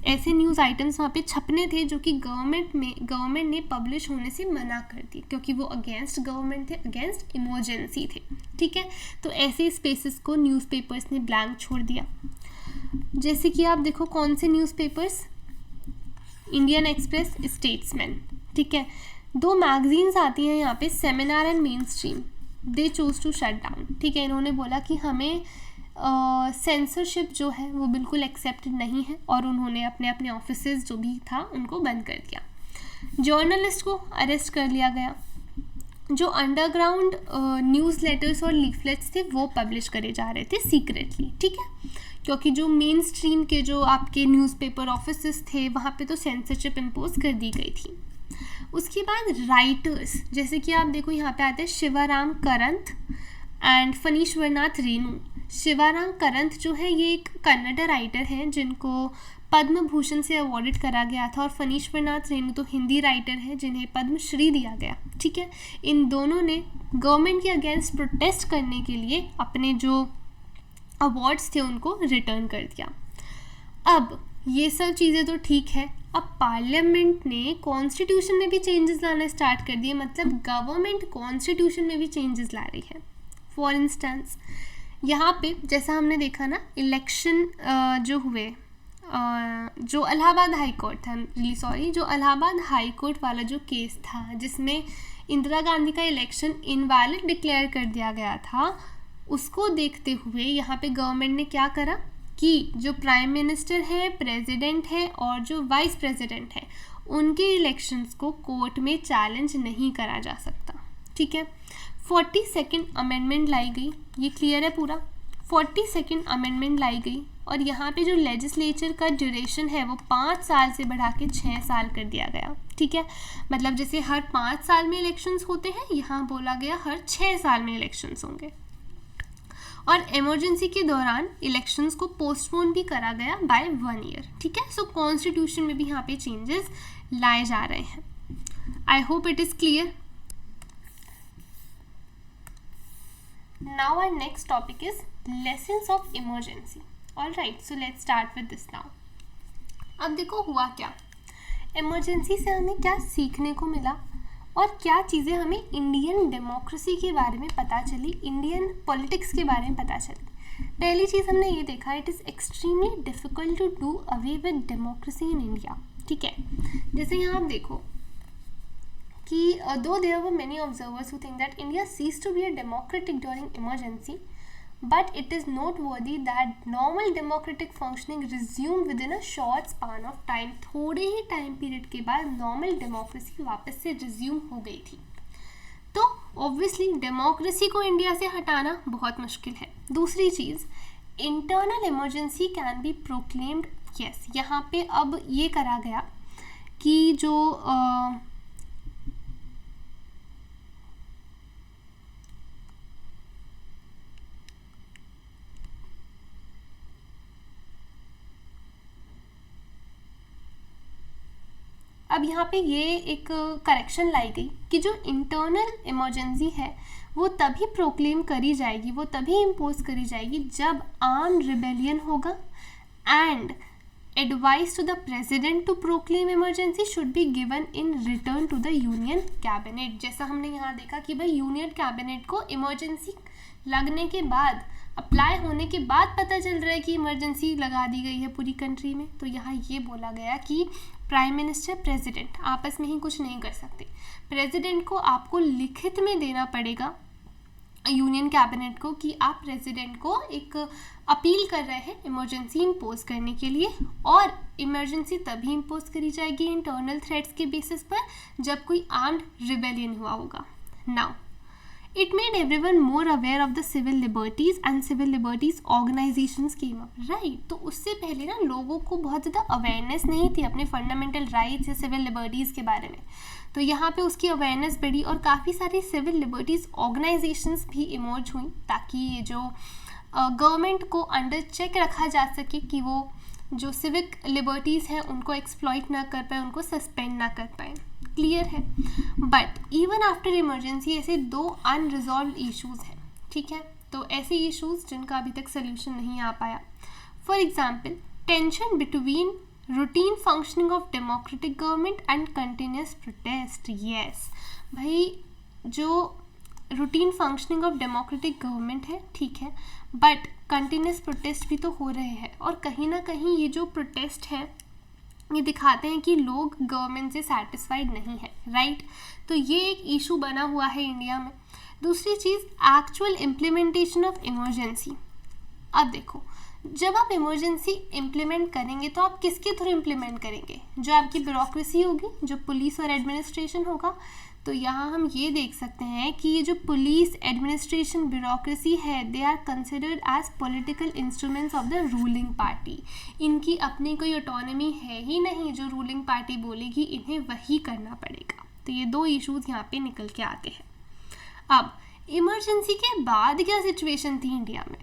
S1: ऐसे न्यूज़ आइटम्स वहाँ पे छपने थे जो कि गवर्नमेंट ने पब्लिश होने से मना कर दी क्योंकि वो अगेंस्ट गवर्नमेंट थे, अगेंस्ट इमरजेंसी थे, ठीक है। तो ऐसे स्पेसेस को न्यूज़पेपर्स ने ब्लैंक छोड़ दिया। जैसे कि आप देखो कौन से न्यूज़पेपर्स, इंडियन एक्सप्रेस, स्टेट्समैन, ठीक है, दो मैगजीन्स आती हैं यहाँ पे, Seminar and Mainstream, they choose to shut down, ठीक है। इन्होंने बोला कि हमें सेंसरशिप जो है वो बिल्कुल एक्सेप्टेड नहीं है और उन्होंने अपने ऑफिसेज जो भी था उनको बंद कर दिया। जर्नलिस्ट को अरेस्ट कर लिया गया। जो अंडरग्राउंड न्यूज़ लेटर्स और लीफलेट्स थे वो पब्लिश करे जा रहे थे सीक्रेटली, ठीक है, क्योंकि जो मेन स्ट्रीम के जो आपके न्यूज़पेपर ऑफिसेस थे वहाँ पे तो सेंसरशिप इम्पोज कर दी गई थी। उसके बाद राइटर्स, जैसे कि आप देखो यहाँ पे आते हैं शिवाराम करंत एंड फनीश्वरनाथ रेणु। शिवाराम करंत जो है ये एक कन्नड़ राइटर हैं जिनको पद्म भूषण से अवॉर्डेड करा गया था और फनीश्वरनाथ रेणु तो हिंदी राइटर हैं जिन्हें पद्मश्री दिया गया, ठीक है। इन दोनों ने गवर्नमेंट के अगेंस्ट प्रोटेस्ट करने के लिए अपने जो अवार्ड्स थे उनको रिटर्न कर दिया। अब ये सब चीज़ें तो ठीक है, अब पार्लियामेंट ने कॉन्स्टिट्यूशन में भी चेंजेस लाना स्टार्ट कर दिए, मतलब गवर्नमेंट कॉन्स्टिट्यूशन में भी चेंजेस ला रही है। फॉर इंस्टेंस यहाँ पे जैसा हमने देखा ना, इलेक्शन जो हुए, जो इलाहाबाद हाई कोर्ट था, जो इलाहाबाद हाई कोर्ट वाला जो केस था जिसमें इंदिरा गांधी का इलेक्शन इनवैलिड डिक्लेयर कर दिया गया था, उसको देखते हुए यहाँ पे गवर्नमेंट ने क्या करा कि जो प्राइम मिनिस्टर है, प्रेसिडेंट है और जो वाइस प्रेसिडेंट है उनके इलेक्शंस को कोर्ट में चैलेंज नहीं करा जा सकता, ठीक है। 42nd अमेंडमेंट लाई गई, ये क्लियर है पूरा। 42nd अमेंडमेंट लाई गई और यहाँ पे जो लेजिस्लेचर का ड्यूरेशन है वो 5 साल से बढ़ा के 6 साल कर दिया गया, ठीक है। मतलब जैसे हर 5 साल में इलेक्शंस होते हैं, यहाँ बोला गया हर 6 साल में इलेक्शंस होंगे। और इमरजेंसी के दौरान इलेक्शंस को पोस्टपोन भी करा गया बाय 1 ईयर, ठीक है। सो कॉन्स्टिट्यूशन में भी यहाँ पे चेंजेस लाए जा रहे हैं। I hope it is clear. Now our next topic is lessons of emergency. Alright, so let's start with this now. अब देखो हुआ क्या, इमरजेंसी से हमें क्या सीखने को मिला और क्या चीज़ें हमें इंडियन डेमोक्रेसी के बारे में पता चली, इंडियन पॉलिटिक्स के बारे में पता चली। पहली चीज़ हमने ये देखा, it is extremely difficult to do away with democracy in India, ठीक है। जैसे यहाँ आप देखो कि though there were many observers who think that India ceases to be a democratic during emergency, but it is noteworthy that normal democratic functioning resumed within a short span of time। थोड़े ही time period के बाद normal democracy वापस से resume हो गई थी। तो obviously democracy को इंडिया से हटाना बहुत मुश्किल है। दूसरी चीज़, internal emergency can be proclaimed. Yes, यहाँ पे अब ये करा गया कि जो अब यहाँ पे ये एक करेक्शन लाई गई कि जो इंटरनल इमरजेंसी है वो तभी प्रोक्लेम करी जाएगी, वो तभी इम्पोज करी जाएगी जब आर्म रिबेलियन होगा and advice to the president to proclaim emergency should be given in return to the union cabinet. जैसा हमने यहाँ देखा कि भाई यूनियन कैबिनेट को इमरजेंसी लगने के बाद, अप्लाई होने के बाद पता चल रहा है कि इमरजेंसी लगा दी गई है पूरी कंट्री में। तो यहाँ ये बोला गया कि प्राइम मिनिस्टर, प्रेसिडेंट आपस में ही कुछ नहीं कर सकते। प्रेसिडेंट को आपको लिखित में देना पड़ेगा यूनियन कैबिनेट को कि आप प्रेसिडेंट को एक अपील कर रहे हैं इमरजेंसी इम्पोज करने के लिए, और इमरजेंसी तभी इम्पोज करी जाएगी इंटरनल थ्रेट्स के बेसिस पर जब कोई आर्म्ड रिबेलियन हुआ होगा। Now it made everyone more aware of the civil liberties and civil liberties organizations came up, right। तो उससे पहले ना लोगों को बहुत ज़्यादा अवेयरनेस नहीं थी अपने फंडामेंटल राइट्स या सिविल लिबर्टीज़ के बारे में। तो यहाँ पे उसकी अवेयरनेस बढ़ी और काफ़ी सारी सिविल लिबर्टीज़ ऑर्गेनाइजेशंस भी इमर्ज हुई ताकि ये जो गवर्नमेंट को अंडर चेक रखा जा सके कि वो जो सिविक लिबर्टीज़ हैं उनको एक्सप्लॉइट ना कर पाए, उनको सस्पेंड ना कर पाए। क्लियर है। बट इवन आफ्टर इमरजेंसी ऐसे 2 अनरिजॉल्व इश्यूज हैं, ठीक है। तो ऐसे इश्यूज जिनका अभी तक सोल्यूशन नहीं आ पाया, for example tension between routine functioning of democratic government and continuous protest. Yes भाई, जो routine functioning of democratic government है, ठीक है, बट कंटिन्यूस प्रोटेस्ट भी तो हो रहे हैं और कहीं ना कहीं ये जो प्रोटेस्ट है ये दिखाते हैं कि लोग गवर्नमेंट से सेटिस्फाइड नहीं है, राइट। तो ये एक इशू बना हुआ है इंडिया में। दूसरी चीज़, एक्चुअल इम्प्लीमेंटेशन ऑफ इमरजेंसी। अब देखो, जब आप इमरजेंसी इम्प्लीमेंट करेंगे तो आप किसके थ्रू इम्प्लीमेंट करेंगे? जो आपकी ब्यूरोक्रेसी होगी, जो पुलिस और एडमिनिस्ट्रेशन होगा। तो यहाँ हम ये देख सकते हैं कि ये जो पुलिस, एडमिनिस्ट्रेशन, ब्यूरोक्रेसी है, they are considered as political instruments of the ruling party. इनकी अपनी कोई ऑटोनॉमी है ही नहीं, जो रूलिंग पार्टी बोलेगी इन्हें वही करना पड़ेगा। तो ये 2 इश्यूज यहाँ पे निकल के आते हैं। अब इमरजेंसी के बाद क्या सिचुएशन थी इंडिया में?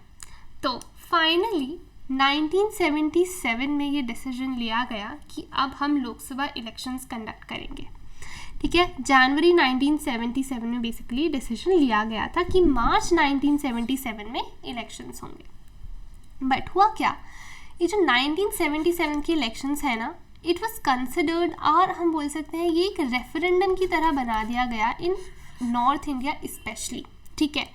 S1: तो फाइनली 1977 में ये डिसीजन लिया गया कि अब हम लोकसभा इलेक्शंस कंडक्ट करेंगे, ठीक है। जनवरी 1977 में बेसिकली डिसीजन लिया गया था कि मार्च 1977 में इलेक्शंस होंगे। बट हुआ क्या, ये जो 1977 के इलेक्शंस है ना, इट वाज कंसिडर्ड, और हम बोल सकते हैं ये एक रेफरेंडम की तरह बना दिया गया इन नॉर्थ इंडिया स्पेशली, ठीक है।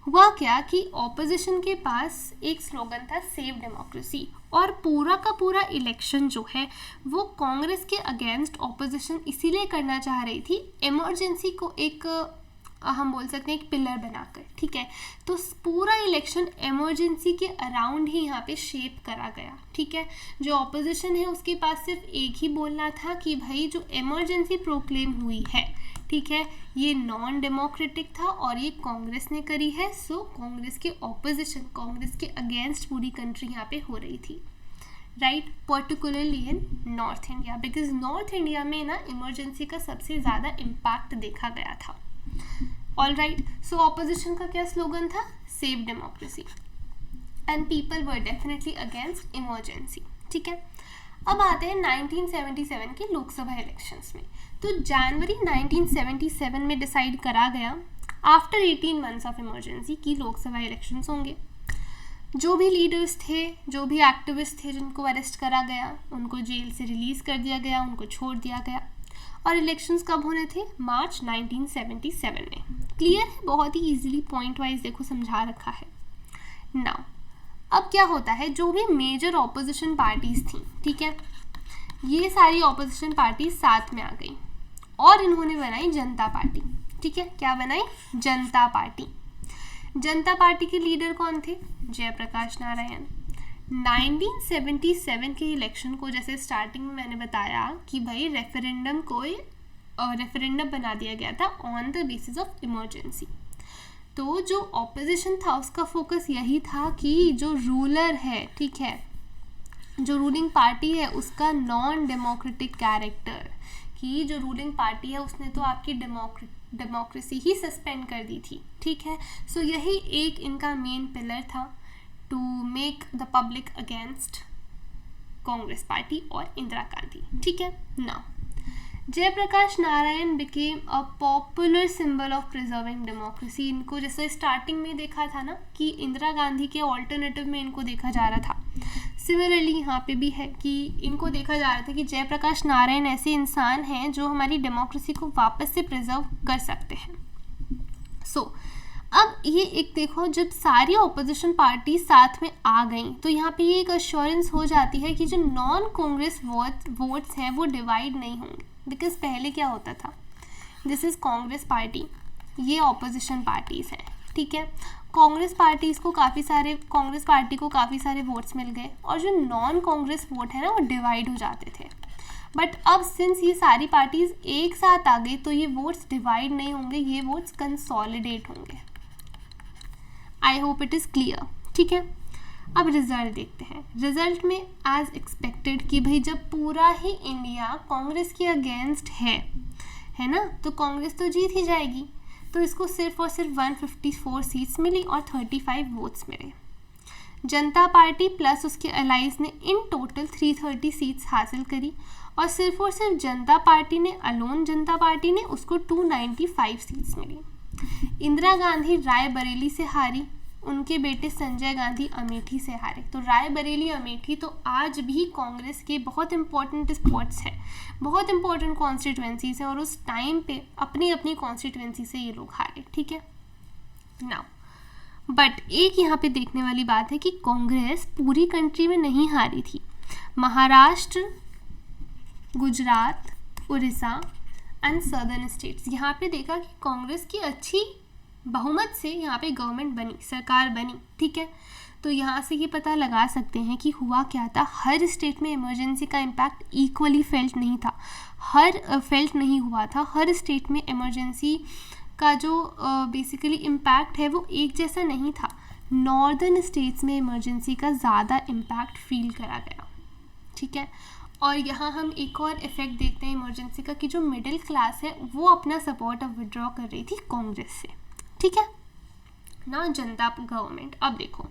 S1: हुआ क्या कि ऑपोजिशन के पास एक स्लोगन था, सेव डेमोक्रेसी, और पूरा का पूरा इलेक्शन जो है वो कांग्रेस के अगेंस्ट ऑपोजिशन इसीलिए करना चाह रही थी, इमरजेंसी को एक हम बोल सकते हैं एक पिलर बनाकर, ठीक है। तो पूरा इलेक्शन इमरजेंसी के अराउंड ही यहाँ पे शेप करा गया, ठीक है। जो ऑपोजिशन है उसके पास सिर्फ एक ही बोलना था कि भाई जो इमरजेंसी प्रोक्लेम हुई है, ठीक है, ये नॉन डेमोक्रेटिक था और ये कांग्रेस ने करी है। सो कांग्रेस के ऑपोजिशन, कांग्रेस के अगेंस्ट पूरी कंट्री यहाँ पे हो रही थी, right, particularly in north India, because north India में ना इमरजेंसी का सबसे ज़्यादा इम्पैक्ट देखा गया था। ऑल राइट, सो ऑपोजिशन का क्या स्लोगन था? Save democracy. And people were definitely against emergency. ठीक है, अब आते हैं 1977 के लोकसभा इलेक्शंस में। तो जनवरी 1977 में डिसाइड करा गया आफ्टर 18 मंथ्स ऑफ इमरजेंसी की लोकसभा इलेक्शंस होंगे। जो भी लीडर्स थे, जो भी एक्टिविस्ट थे जिनको अरेस्ट करा गया, उनको जेल से रिलीज़ कर दिया गया, उनको छोड़ दिया गया। और इलेक्शंस कब होने थे? मार्च 1977 में। क्लियर है? बहुत ही इजीली पॉइंट वाइज देखो समझा रखा है। नाउ अब क्या होता है, जो भी मेजर ऑपोजिशन पार्टीज थी, ठीक है, ये सारी ऑपोजिशन पार्टीज साथ में आ गई और इन्होंने बनाई जनता पार्टी। ठीक है, क्या बनाई? जनता पार्टी। जनता पार्टी के लीडर कौन थे? जयप्रकाश नारायण। 1977 के इलेक्शन को जैसे स्टार्टिंग में मैंने बताया कि भाई रेफरेंडम बना दिया गया था on the basis of emergency. तो जो ऑपोजिशन था उसका फोकस यही था कि जो रूलर है, ठीक है, जो रूलिंग पार्टी है उसका नॉन डेमोक्रेटिक कैरेक्टर, कि जो रूलिंग पार्टी है उसने तो आपकी डेमोक्रेसी ही सस्पेंड कर दी थी। ठीक है, सो यही एक इनका मेन पिलर था to make the public against Congress party और इंदिरा गांधी। ठीक है, now Jayaprakash Narayan became a popular symbol of preserving democracy. इनको जैसे स्टार्टिंग में देखा था ना कि इंदिरा गांधी के ऑल्टरनेटिव में इनको देखा जा रहा था, सिमिलरली यहाँ पे भी है कि इनको देखा जा रहा था कि जयप्रकाश नारायण ऐसे इंसान हैं जो हमारी डेमोक्रेसी को वापस से प्रिजर्व कर सकते हैं। सो अब ये एक देखो, जब सारी ऑपोजिशन पार्टी साथ में आ गई तो यहाँ पे ये एक अश्योरेंस हो जाती है कि जो नॉन कांग्रेस वोट्स हैं वो डिवाइड नहीं होंगे। बिकॉज पहले क्या होता था, दिस इज़ कांग्रेस पार्टी, ये ऑपोजिशन पार्टीज़ हैं। ठीक है, कांग्रेस पार्टी को काफ़ी सारे वोट्स मिल गए और जो नॉन कांग्रेस वोट है ना वो डिवाइड हो जाते थे। बट अब सिंस ये सारी पार्टीज़ एक साथ आ गई तो ये वोट्स डिवाइड नहीं होंगे, ये वोट्स कंसोलिडेट होंगे। आई होप इट इज़ क्लियर। ठीक है, अब रिजल्ट देखते हैं। रिजल्ट में एज एक्सपेक्टेड कि भाई जब पूरा ही इंडिया कांग्रेस के अगेंस्ट है ना, तो कांग्रेस तो जीत ही जाएगी। तो इसको सिर्फ और सिर्फ 154 सीट्स मिली और 35 वोट्स मिले। जनता पार्टी प्लस उसके अलाइज ने इन टोटल 330 सीट्स हासिल करी और सिर्फ जनता पार्टी ने उसको 295 सीट्स मिली। इंदिरा गांधी रायबरेली से हारी, उनके बेटे संजय गांधी अमेठी से हारे। तो रायबरेली अमेठी तो आज भी कांग्रेस के बहुत इंपॉर्टेंट स्पॉट्स हैं, बहुत इंपॉर्टेंट कॉन्स्टिट्यूएंसीज हैं और उस टाइम पे अपनी अपनी कॉन्स्टिट्यूएंसी से ये लोग हारे। ठीक है, नाउ बट एक यहाँ पे देखने वाली बात है कि कांग्रेस पूरी कंट्री में नहीं हारी थी। Maharashtra, Gujarat, Orissa and southern states, यहाँ पे देखा कि कांग्रेस की अच्छी बहुमत से यहाँ पे गवर्नमेंट बनी, सरकार बनी। ठीक है, तो यहाँ से ये पता लगा सकते हैं कि हुआ क्या था। हर स्टेट में इमरजेंसी का इम्पैक्ट इक्वली फेल्ट नहीं हुआ था। हर स्टेट में इमरजेंसी का जो बेसिकली इम्पैक्ट है वो एक जैसा नहीं था। नॉर्दर्न स्टेट्स में इमरजेंसी का ज़्यादा इम्पैक्ट फील करा गया। ठीक है, और यहाँ हम एक और इफेक्ट देखते हैं इमरजेंसी का कि जो मिडिल क्लास है वो अपना सपोर्ट अब विड्रॉ कर रही थी कांग्रेस से। ठीक है ना, जनता गवर्नमेंट। अब देखो,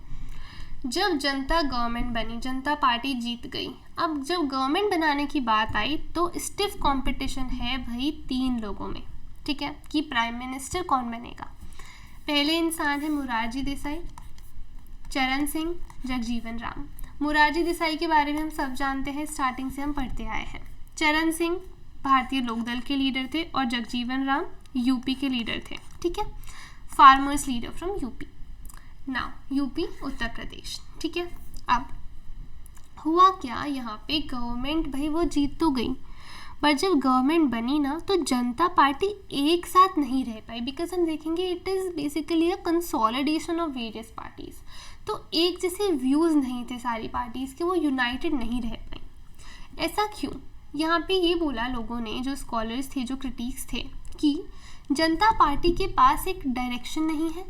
S1: जब जनता गवर्नमेंट बनी, जनता पार्टी जीत गई। अब जब गवर्नमेंट बनाने की बात आई तो स्टिफ कंपटीशन है भाई 3 लोगों में। ठीक है, कि प्राइम मिनिस्टर कौन बनेगा। पहले इंसान है मोरारजी देसाई, चरण सिंह, जगजीवन राम। मोरारजी देसाई के बारे में हम सब जानते हैं, स्टार्टिंग से हम पढ़ते आए हैं। चरण सिंह भारतीय लोकदल के लीडर थे और जगजीवन राम यूपी के लीडर थे। ठीक है, farmers leader from UP. Now UP Uttar Pradesh. ठीक है, अब हुआ क्या, यहाँ पे गवर्नमेंट भाई वो जीत तो गई, पर जब गवर्नमेंट बनी ना तो जनता पार्टी एक साथ नहीं रह पाई। बिकॉज हम देखेंगे it is basically a consolidation of various parties. तो एक जैसे व्यूज़ नहीं थे सारी पार्टीज़ के, वो यूनाइटेड नहीं रह पाई। ऐसा क्यों? यहाँ पे ये बोला लोगों ने, जो स्कॉलर्स थे, जो क्रिटिक्स थे, कि जनता पार्टी के पास एक डायरेक्शन नहीं है,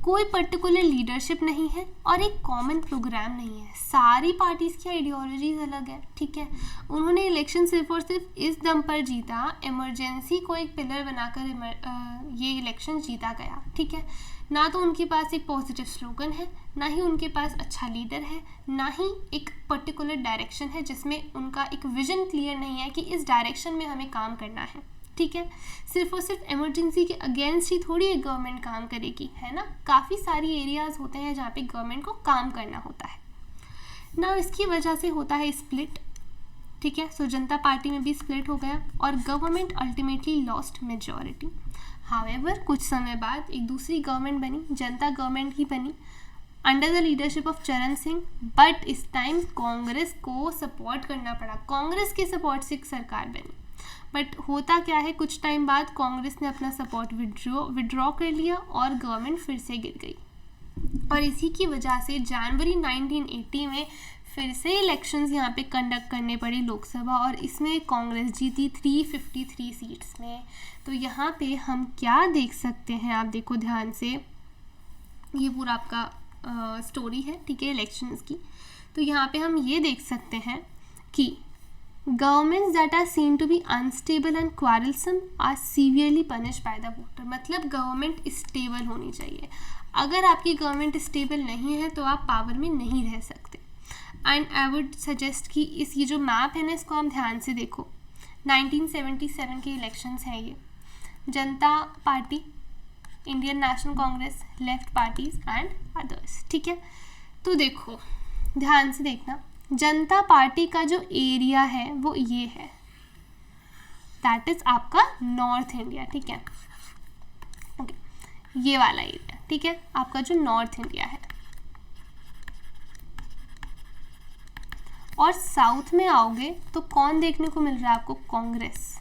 S1: कोई पर्टिकुलर लीडरशिप नहीं है और एक कॉमन प्रोग्राम नहीं है। सारी पार्टीज़ की आइडियोलॉजीज अलग है, ठीक है। उन्होंने इलेक्शन सिर्फ और सिर्फ इस दम पर जीता, इमरजेंसी को एक पिलर बनाकर ये इलेक्शन जीता गया, ठीक है। ना तो उनके पास एक पॉजिटिव स्लोगन है, ना ही उनके पास अच्छा लीडर है, ना ही एक पर्टिकुलर डायरेक्शन है जिसमें उनका एक विजन क्लियर नहीं है कि इस डायरेक्शन में हमें काम करना है, ठीक है। सिर्फ और सिर्फ इमरजेंसी के अगेंस्ट ही थोड़ी एक गवर्नमेंट काम करेगी, है ना। काफ़ी सारी एरियाज़ होते हैं जहाँ पे गवर्नमेंट को काम करना होता है ना। इसकी वजह से होता है स्प्लिट, ठीक है। सो जनता पार्टी में भी स्प्लिट हो गया और government ultimately lost majority. However कुछ समय बाद एक दूसरी गवर्नमेंट बनी, जनता गवर्नमेंट ही बनी अंडर द लीडरशिप ऑफ चरण सिंह, बट इस टाइम कांग्रेस को सपोर्ट करना पड़ा। कांग्रेस के सपोर्ट से सरकार बनी, बट होता क्या है, कुछ टाइम बाद कांग्रेस ने अपना सपोर्ट विड्रॉ कर लिया और गवर्नमेंट फिर से गिर गई। और इसी की वजह से जनवरी 1980 में फिर से इलेक्शंस यहाँ पे कंडक्ट करने पड़ी लोकसभा, और इसमें कांग्रेस जीती 353 सीट्स में। तो यहाँ पे हम क्या देख सकते हैं, आप देखो ध्यान से, ये पूरा आपका स्टोरी है, ठीक है, इलेक्शंस की। तो यहाँ पे हम ये देख सकते हैं कि governments that are seen to be unstable and quarrelsome are severely punished by the voter. मतलब गवर्नमेंट स्टेबल होनी चाहिए। अगर आपकी गवर्नमेंट स्टेबल नहीं है तो आप पावर में नहीं रह सकते। एंड आई वुड सजेस्ट कि ये जो मैप है ना, इसको आप ध्यान से देखो। 1977 के इलेक्शंस हैं ये। जनता party, Indian national Congress, left parties and others, ठीक है। तो देखो ध्यान से देखना, जनता पार्टी का जो एरिया है वो ये है, दैट इज आपका नॉर्थ इंडिया, ठीक है। ओके, ये वाला एरिया, ठीक है, आपका जो नॉर्थ इंडिया है। और साउथ में आओगे तो कौन देखने को मिल रहा है आपको, कांग्रेस।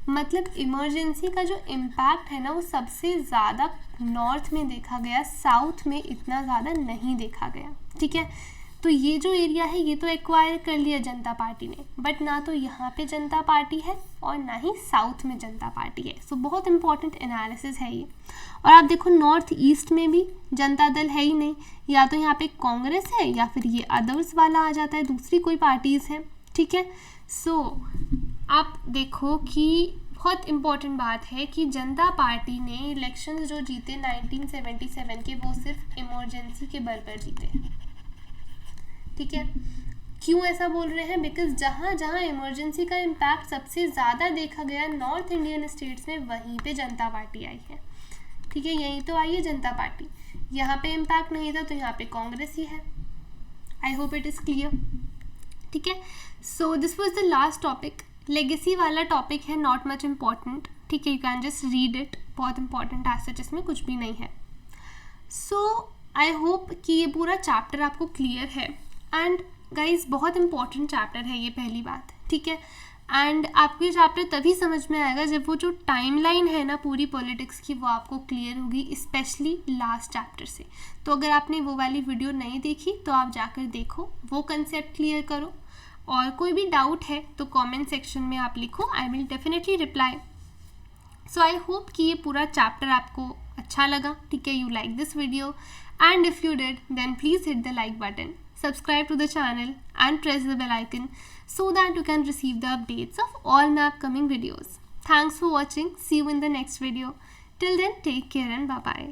S1: मतलब इमरजेंसी का जो इम्पैक्ट है ना, वो सबसे ज़्यादा नॉर्थ में देखा गया, साउथ में इतना ज़्यादा नहीं देखा गया, ठीक है। तो ये जो एरिया है ये तो एक्वायर कर लिया जनता पार्टी ने, बट ना तो यहाँ पे जनता पार्टी है और ना ही साउथ में जनता पार्टी है। सो बहुत इंपॉर्टेंट एनालिसिस है ये। और आप देखो नॉर्थ ईस्ट में भी जनता दल है ही नहीं, या तो यहाँ पे कांग्रेस है या फिर ये अदर्स वाला आ जाता है, दूसरी कोई पार्टीज़ है, ठीक है। सो आप देखो कि बहुत इम्पॉर्टेंट बात है कि जनता पार्टी ने इलेक्शंस जो जीते 1977 के, वो सिर्फ इमरजेंसी के बल पर जीते, ठीक है। क्यों ऐसा बोल रहे हैं, बिकॉज जहाँ जहाँ इमरजेंसी का इम्पैक्ट सबसे ज़्यादा देखा गया नॉर्थ इंडियन स्टेट्स में, वहीं पे जनता पार्टी आई है, ठीक है। यहीं तो आई है जनता पार्टी, यहाँ पे इम्पैक्ट नहीं था तो यहाँ पे कांग्रेस ही है। आई होप इट इज़ क्लियर, ठीक है। So this was the last topic. Legacy वाला टॉपिक है, नॉट मच इम्पॉर्टेंट, ठीक है, you can just read it, बहुत इंपॉर्टेंट एज सच इसमें कुछ भी नहीं है। सो आई होप कि ये पूरा चैप्टर आपको क्लियर है। एंड गाइज बहुत इंपॉर्टेंट चैप्टर है ये, पहली बात, ठीक है। एंड आपको ये चैप्टर तभी समझ में आएगा जब वो जो टाइमलाइन है ना पूरी पॉलिटिक्स की, वो आपको क्लियर होगी, स्पेशली लास्ट चैप्टर से। तो अगर आपने वो वाली वीडियो नहीं देखी तो आप जाकर देखो, वो कंसेप्ट क्लियर करो, और कोई भी डाउट है तो कमेंट सेक्शन में आप लिखो, I will definitely reply. So I hope कि ये पूरा चैप्टर आपको अच्छा लगा, ठीक है। You like this video, and if you did then please hit the like button, subscribe to the channel and press the bell icon so that you can receive the updates of all my upcoming videos. Thanks for watching. See you in the next video. Till then, take care and bye bye.